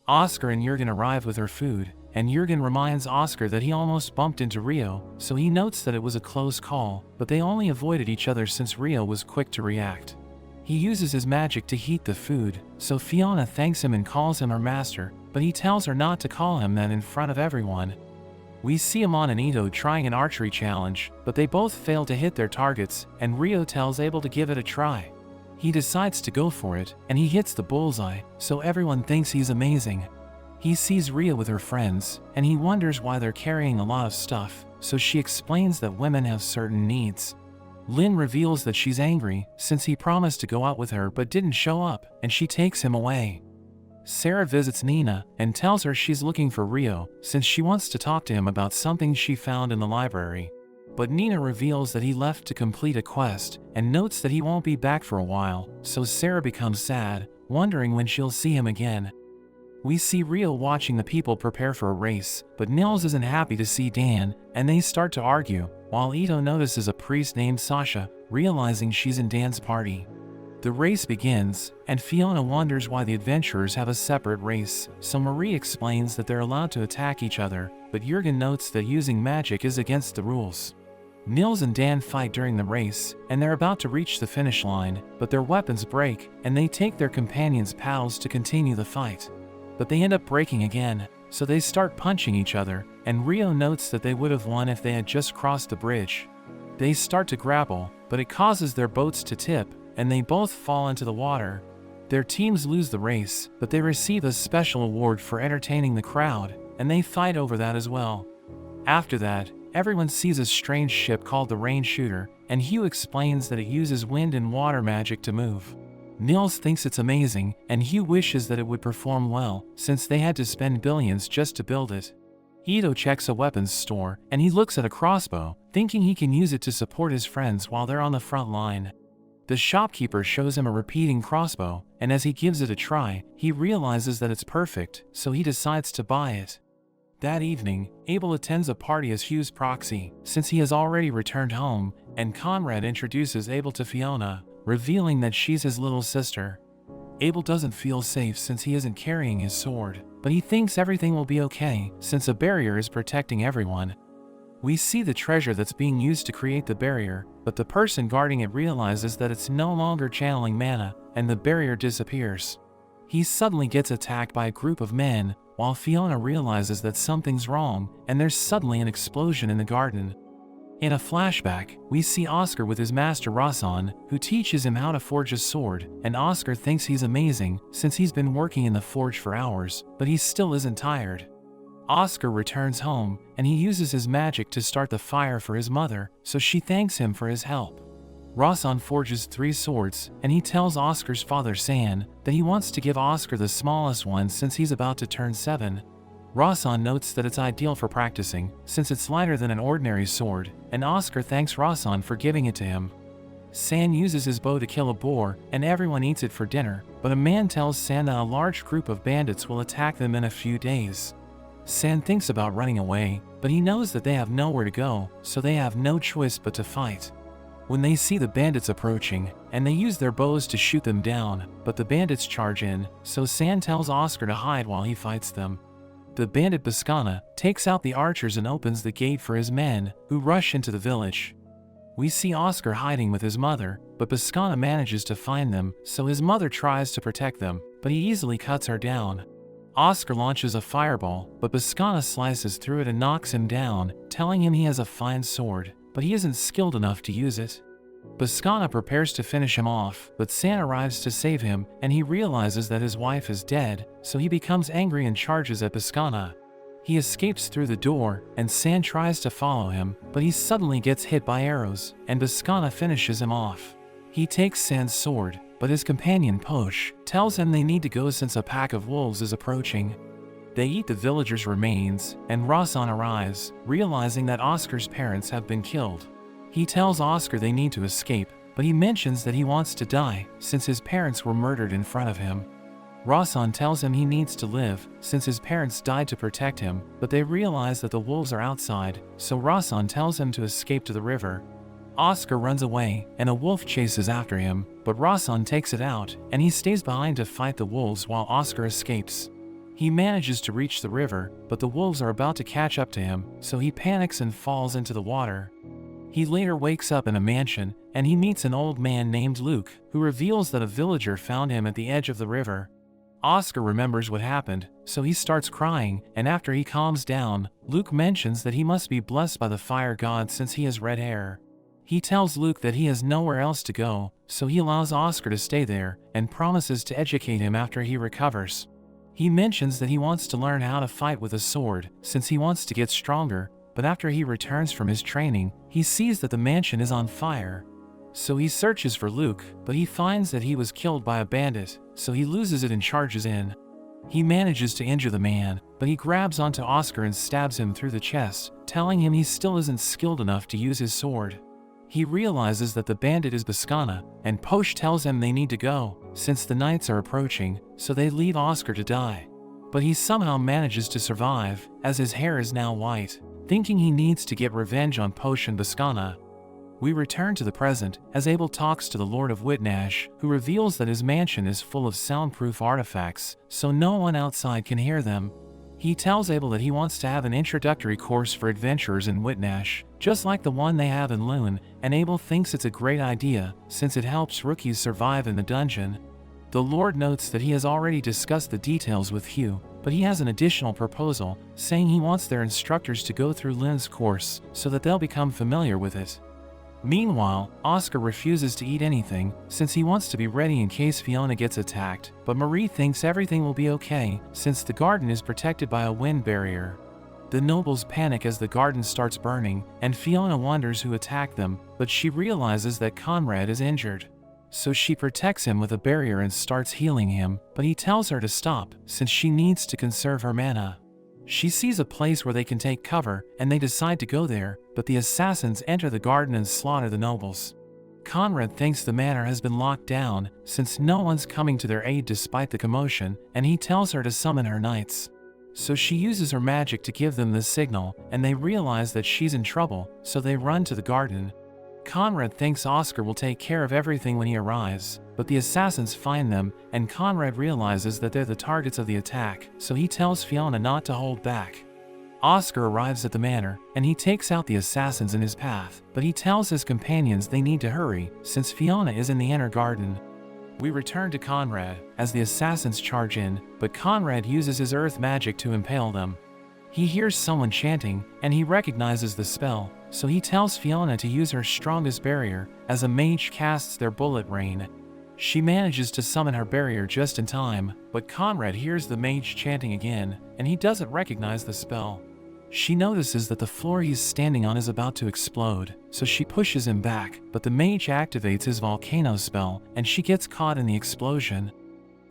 Oscar and Jurgen arrive with her food, and Jurgen reminds Oscar that he almost bumped into Rio, so he notes that it was a close call, but they only avoided each other since Rio was quick to react. He uses his magic to heat the food, so Fiona thanks him and calls him her master, but he tells her not to call him that in front of everyone. We see Amon and Ito trying an archery challenge, but they both fail to hit their targets, and Rio tells Abel to give it a try. He decides to go for it, and he hits the bullseye, so everyone thinks he's amazing. He sees Rio with her friends, and he wonders why they're carrying a lot of stuff, so she explains that women have certain needs. Lynn reveals that she's angry, since he promised to go out with her but didn't show up, and she takes him away. Sarah visits Nina, and tells her she's looking for Rio, since she wants to talk to him about something she found in the library. But Nina reveals that he left to complete a quest, and notes that he won't be back for a while, so Sarah becomes sad, wondering when she'll see him again. We see Rio watching the people prepare for a race, but Niels isn't happy to see Dan, and they start to argue, while Ito notices a priest named Sasha, realizing she's in Dan's party. The race begins, and Fiona wonders why the adventurers have a separate race, so Marie explains that they're allowed to attack each other, but Jurgen notes that using magic is against the rules. Niels and Dan fight during the race, and they're about to reach the finish line, but their weapons break, and they take their companions' paddles to continue the fight. But they end up breaking again, so they start punching each other, and Rio notes that they would have won if they had just crossed the bridge. They start to grapple, but it causes their boats to tip, and they both fall into the water. Their teams lose the race, but they receive a special award for entertaining the crowd, and they fight over that as well. After that, everyone sees a strange ship called the Rain Shooter, and Hugh explains that it uses wind and water magic to move. Niels thinks it's amazing, and Hugh wishes that it would perform well, since they had to spend billions just to build it. Ito checks a weapons store, and he looks at a crossbow, thinking he can use it to support his friends while they're on the front line. The shopkeeper shows him a repeating crossbow, and as he gives it a try, he realizes that it's perfect, so he decides to buy it. That evening, Abel attends a party as Hugh's proxy, since he has already returned home, and Conrad introduces Abel to Fiona, revealing that she's his little sister. Abel doesn't feel safe since he isn't carrying his sword, but he thinks everything will be okay, since a barrier is protecting everyone. We see the treasure that's being used to create the barrier, but the person guarding it realizes that it's no longer channeling mana, and the barrier disappears. He suddenly gets attacked by a group of men, while Fiona realizes that something's wrong, and there's suddenly an explosion in the garden. In a flashback, we see Oscar with his master Rossan, who teaches him how to forge a sword, and Oscar thinks he's amazing since he's been working in the forge for hours, but he still isn't tired. Oscar returns home, and he uses his magic to start the fire for his mother, so she thanks him for his help. Rossan forges 3 swords, and he tells Oscar's father San that he wants to give Oscar the smallest one since he's about to turn 7. Rossan notes that it's ideal for practicing, since it's lighter than an ordinary sword, and Oscar thanks Rossan for giving it to him. San uses his bow to kill a boar, and everyone eats it for dinner, but a man tells San that a large group of bandits will attack them in a few days. San thinks about running away, but he knows that they have nowhere to go, so they have no choice but to fight. When they see the bandits approaching, and they use their bows to shoot them down, but the bandits charge in, so San tells Oscar to hide while he fights them. The bandit Boscana takes out the archers and opens the gate for his men, who rush into the village. We see Oscar hiding with his mother, but Boscana manages to find them, so his mother tries to protect them, but he easily cuts her down. Oscar launches a fireball, but Boscana slices through it and knocks him down, telling him he has a fine sword, but he isn't skilled enough to use it. Boscana prepares to finish him off, but San arrives to save him, and he realizes that his wife is dead, so he becomes angry and charges at Boscana. He escapes through the door, and San tries to follow him, but he suddenly gets hit by arrows, and Boscana finishes him off. He takes San's sword, but his companion Posh tells him they need to go since a pack of wolves is approaching. They eat the villagers' remains, and Rossan arrives, realizing that Oscar's parents have been killed. He tells Oscar they need to escape, but he mentions that he wants to die, since his parents were murdered in front of him. Rossan tells him he needs to live, since his parents died to protect him, but they realize that the wolves are outside, so Rossan tells him to escape to the river. Oscar runs away, and a wolf chases after him, but Rossan takes it out, and he stays behind to fight the wolves while Oscar escapes. He manages to reach the river, but the wolves are about to catch up to him, so he panics and falls into the water. He later wakes up in a mansion, and he meets an old man named Luke, who reveals that a villager found him at the edge of the river. Oscar remembers what happened, so he starts crying, and after he calms down, Luke mentions that he must be blessed by the fire god since he has red hair. He tells Luke that he has nowhere else to go, so he allows Oscar to stay there, and promises to educate him after he recovers. He mentions that he wants to learn how to fight with a sword, since he wants to get stronger, but after he returns from his training, he sees that the mansion is on fire. So he searches for Luke, but he finds that he was killed by a bandit, so he loses it and charges in. He manages to injure the man, but he grabs onto Oscar and stabs him through the chest, telling him he still isn't skilled enough to use his sword. He realizes that the bandit is Boscana, and Posh tells him they need to go, since the nights are approaching, so they leave Oscar to die. But he somehow manages to survive, as his hair is now white, thinking he needs to get revenge on Posh and Boscana. We return to the present, as Abel talks to the Lord of Whitnash, who reveals that his mansion is full of soundproof artifacts, so no one outside can hear them. He tells Abel that he wants to have an introductory course for adventurers in Whitnash, just like the one they have in Loon, and Abel thinks it's a great idea, since it helps rookies survive in the dungeon. The Lord notes that he has already discussed the details with Hugh, but he has an additional proposal, saying he wants their instructors to go through Lynn's course, so that they'll become familiar with it. Meanwhile, Oscar refuses to eat anything, since he wants to be ready in case Fiona gets attacked, but Marie thinks everything will be okay, since the garden is protected by a wind barrier. The nobles panic as the garden starts burning, and Fiona wonders who attacked them, but she realizes that Conrad is injured. So she protects him with a barrier and starts healing him, but he tells her to stop, since she needs to conserve her mana. She sees a place where they can take cover, and they decide to go there, but the assassins enter the garden and slaughter the nobles. Conrad thinks the manor has been locked down, since no one's coming to their aid despite the commotion, and he tells her to summon her knights. So she uses her magic to give them the signal, and they realize that she's in trouble, so they run to the garden. Conrad thinks Oscar will take care of everything when he arrives, but the assassins find them, and Conrad realizes that they're the targets of the attack, so he tells Fiona not to hold back. Oscar arrives at the manor, and he takes out the assassins in his path, but he tells his companions they need to hurry, since Fiona is in the inner garden. We return to Conrad, as the assassins charge in, but Conrad uses his earth magic to impale them. He hears someone chanting, and he recognizes the spell, so he tells Fiona to use her strongest barrier, as a mage casts their bullet rain. She manages to summon her barrier just in time, but Conrad hears the mage chanting again, and he doesn't recognize the spell. She notices that the floor he's standing on is about to explode, so she pushes him back, but the mage activates his volcano spell, and she gets caught in the explosion.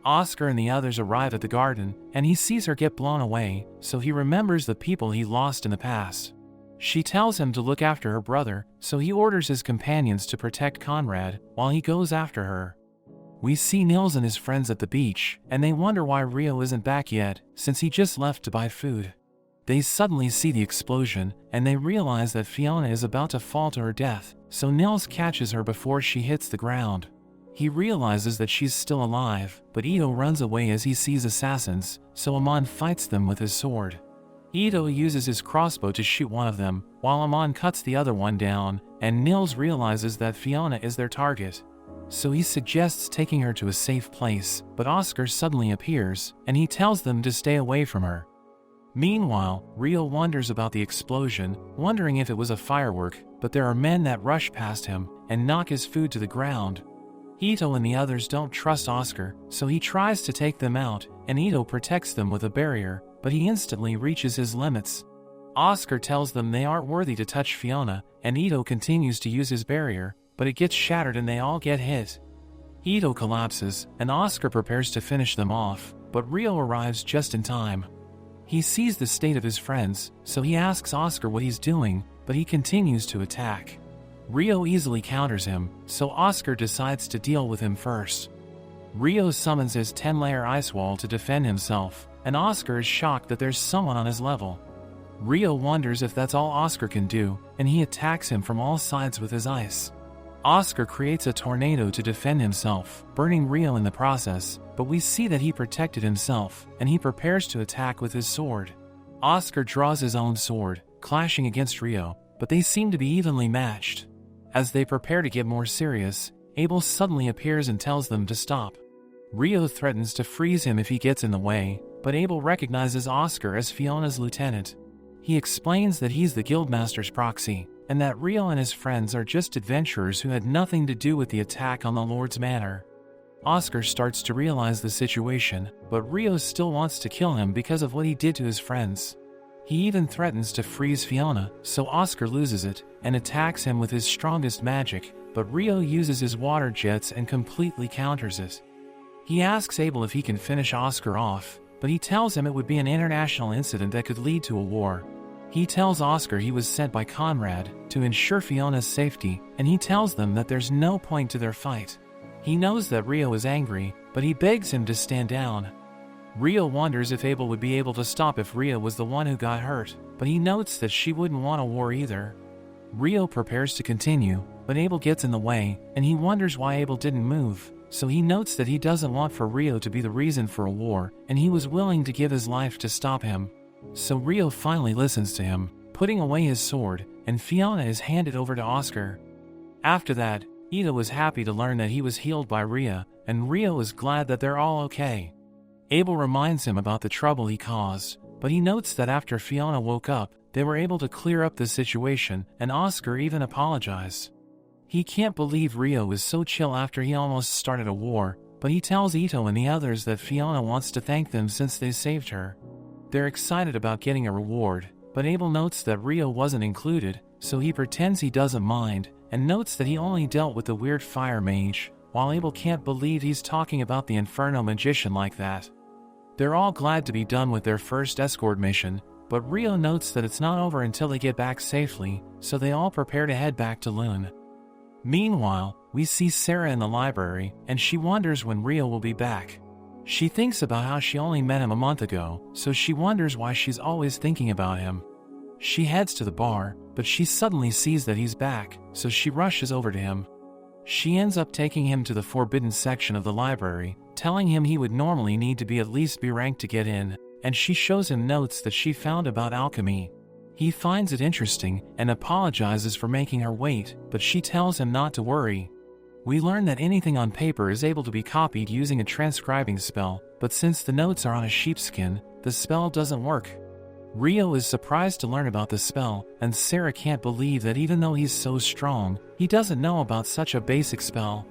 Oscar and the others arrive at the garden, and he sees her get blown away, so he remembers the people he lost in the past. She tells him to look after her brother, so he orders his companions to protect Conrad, while he goes after her. We see Niels and his friends at the beach, and they wonder why Rio isn't back yet, since he just left to buy food. They suddenly see the explosion, and they realize that Fiona is about to fall to her death, so Niels catches her before she hits the ground. He realizes that she's still alive, but Ito runs away as he sees assassins, so Amon fights them with his sword. Ito uses his crossbow to shoot one of them, while Amon cuts the other one down, and Niels realizes that Fiona is their target. So he suggests taking her to a safe place, but Oscar suddenly appears, and he tells them to stay away from her. Meanwhile, Rio wonders about the explosion, wondering if it was a firework, but there are men that rush past him, and knock his food to the ground. Ito and the others don't trust Oscar, so he tries to take them out, and Ito protects them with a barrier, but he instantly reaches his limits. Oscar tells them they aren't worthy to touch Fiona, and Ito continues to use his barrier, but it gets shattered and they all get hit. Ito collapses, and Oscar prepares to finish them off, but Rio arrives just in time. He sees the state of his friends, so he asks Oscar what he's doing, but he continues to attack. Rio easily counters him, so Oscar decides to deal with him first. Rio summons his 10-layer ice wall to defend himself, and Oscar is shocked that there's someone on his level. Rio wonders if that's all Oscar can do, and he attacks him from all sides with his ice. Oscar creates a tornado to defend himself, burning Rio in the process, but we see that he protected himself, and he prepares to attack with his sword. Oscar draws his own sword, clashing against Rio, but they seem to be evenly matched. As they prepare to get more serious, Abel suddenly appears and tells them to stop. Rio threatens to freeze him if he gets in the way, but Abel recognizes Oscar as Fiona's lieutenant. He explains that he's the guildmaster's proxy, and that Rio and his friends are just adventurers who had nothing to do with the attack on the Lord's manor. Oscar starts to realize the situation, but Rio still wants to kill him because of what he did to his friends. He even threatens to freeze Fiona, so Oscar loses it, and attacks him with his strongest magic, but Rio uses his water jets and completely counters it. He asks Abel if he can finish Oscar off, but he tells him it would be an international incident that could lead to a war. He tells Oscar he was sent by Conrad to ensure Fiona's safety, and he tells them that there's no point to their fight. He knows that Rio is angry, but he begs him to stand down. Rio wonders if Abel would be able to stop if Rio was the one who got hurt, but he notes that she wouldn't want a war either. Rio prepares to continue, but Abel gets in the way, and he wonders why Abel didn't move, so he notes that he doesn't want for Rio to be the reason for a war, and he was willing to give his life to stop him. So Rio finally listens to him, putting away his sword, and Fiona is handed over to Oscar. After that, Ida was happy to learn that he was healed by Rio, and Rio is glad that they're all okay. Abel reminds him about the trouble he caused, but he notes that after Fiona woke up, they were able to clear up the situation, and Oscar even apologized. He can't believe Rio was so chill after he almost started a war, but he tells Ito and the others that Fiona wants to thank them since they saved her. They're excited about getting a reward, but Abel notes that Rio wasn't included, so he pretends he doesn't mind, and notes that he only dealt with the weird fire mage, while Abel can't believe he's talking about the Inferno magician like that. They're all glad to be done with their first escort mission, but Rio notes that it's not over until they get back safely, so they all prepare to head back to Lune. Meanwhile, we see Sarah in the library, and she wonders when Rio will be back. She thinks about how she only met him a month ago, so she wonders why she's always thinking about him. She heads to the bar, but she suddenly sees that he's back, so she rushes over to him. She ends up taking him to the forbidden section of the library, telling him he would normally need to be at least B ranked to get in, and she shows him notes that she found about alchemy. He finds it interesting and apologizes for making her wait, but she tells him not to worry. We learn that anything on paper is able to be copied using a transcribing spell, but since the notes are on a sheepskin, the spell doesn't work. Rio is surprised to learn about the spell, and Sarah can't believe that even though he's so strong, he doesn't know about such a basic spell.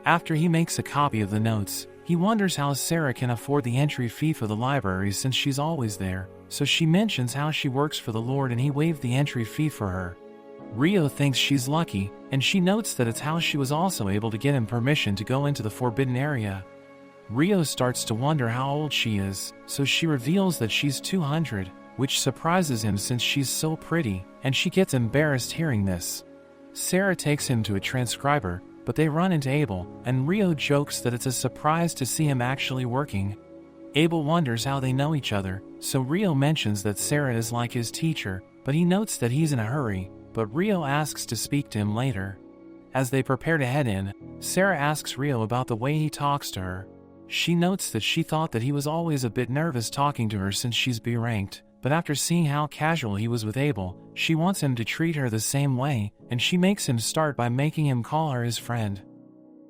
After he makes a copy of the notes, he wonders how Sarah can afford the entry fee for the library since she's always there, so she mentions how she works for the Lord and he waived the entry fee for her. Rio thinks she's lucky, and she notes that it's how she was also able to get him permission to go into the forbidden area. Rio starts to wonder how old she is, so she reveals that she's 200, which surprises him since she's so pretty, and she gets embarrassed hearing this. Sarah takes him to a transcriber, but they run into Abel, and Rio jokes that it's a surprise to see him actually working. Abel wonders how they know each other, so Rio mentions that Sarah is like his teacher, but he notes that he's in a hurry, but Rio asks to speak to him later. As they prepare to head in, Sarah asks Rio about the way he talks to her. She notes that she thought that he was always a bit nervous talking to her since she's B ranked, but after seeing how casual he was with Abel, she wants him to treat her the same way, and she makes him start by making him call her his friend.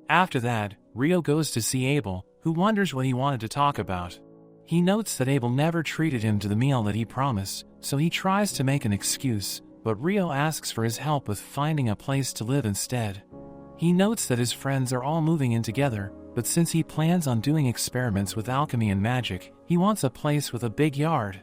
After that, Rio goes to see Abel, who wonders what he wanted to talk about. He notes that Abel never treated him to the meal that he promised, so he tries to make an excuse, but Rio asks for his help with finding a place to live instead. He notes that his friends are all moving in together, but since he plans on doing experiments with alchemy and magic, he wants a place with a big yard.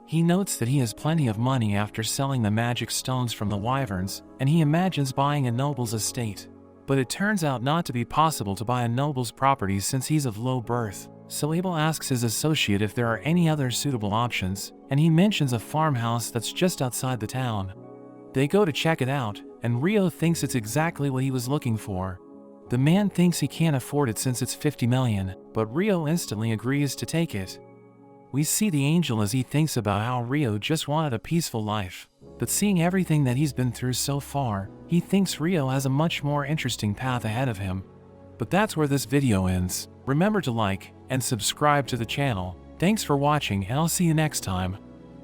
He notes that he has plenty of money after selling the magic stones from the wyverns, and he imagines buying a noble's estate. But it turns out not to be possible to buy a noble's property since he's of low birth, so Abel asks his associate if there are any other suitable options, and he mentions a farmhouse that's just outside the town. They go to check it out, and Rio thinks it's exactly what he was looking for. The man thinks he can't afford it since it's 50 million, but Rio instantly agrees to take it. We see the angel as he thinks about how Rio just wanted a peaceful life, but seeing everything that he's been through so far, he thinks Rio has a much more interesting path ahead of him. But that's where this video ends. Remember to like and subscribe to the channel. Thanks for watching and I'll see you next time.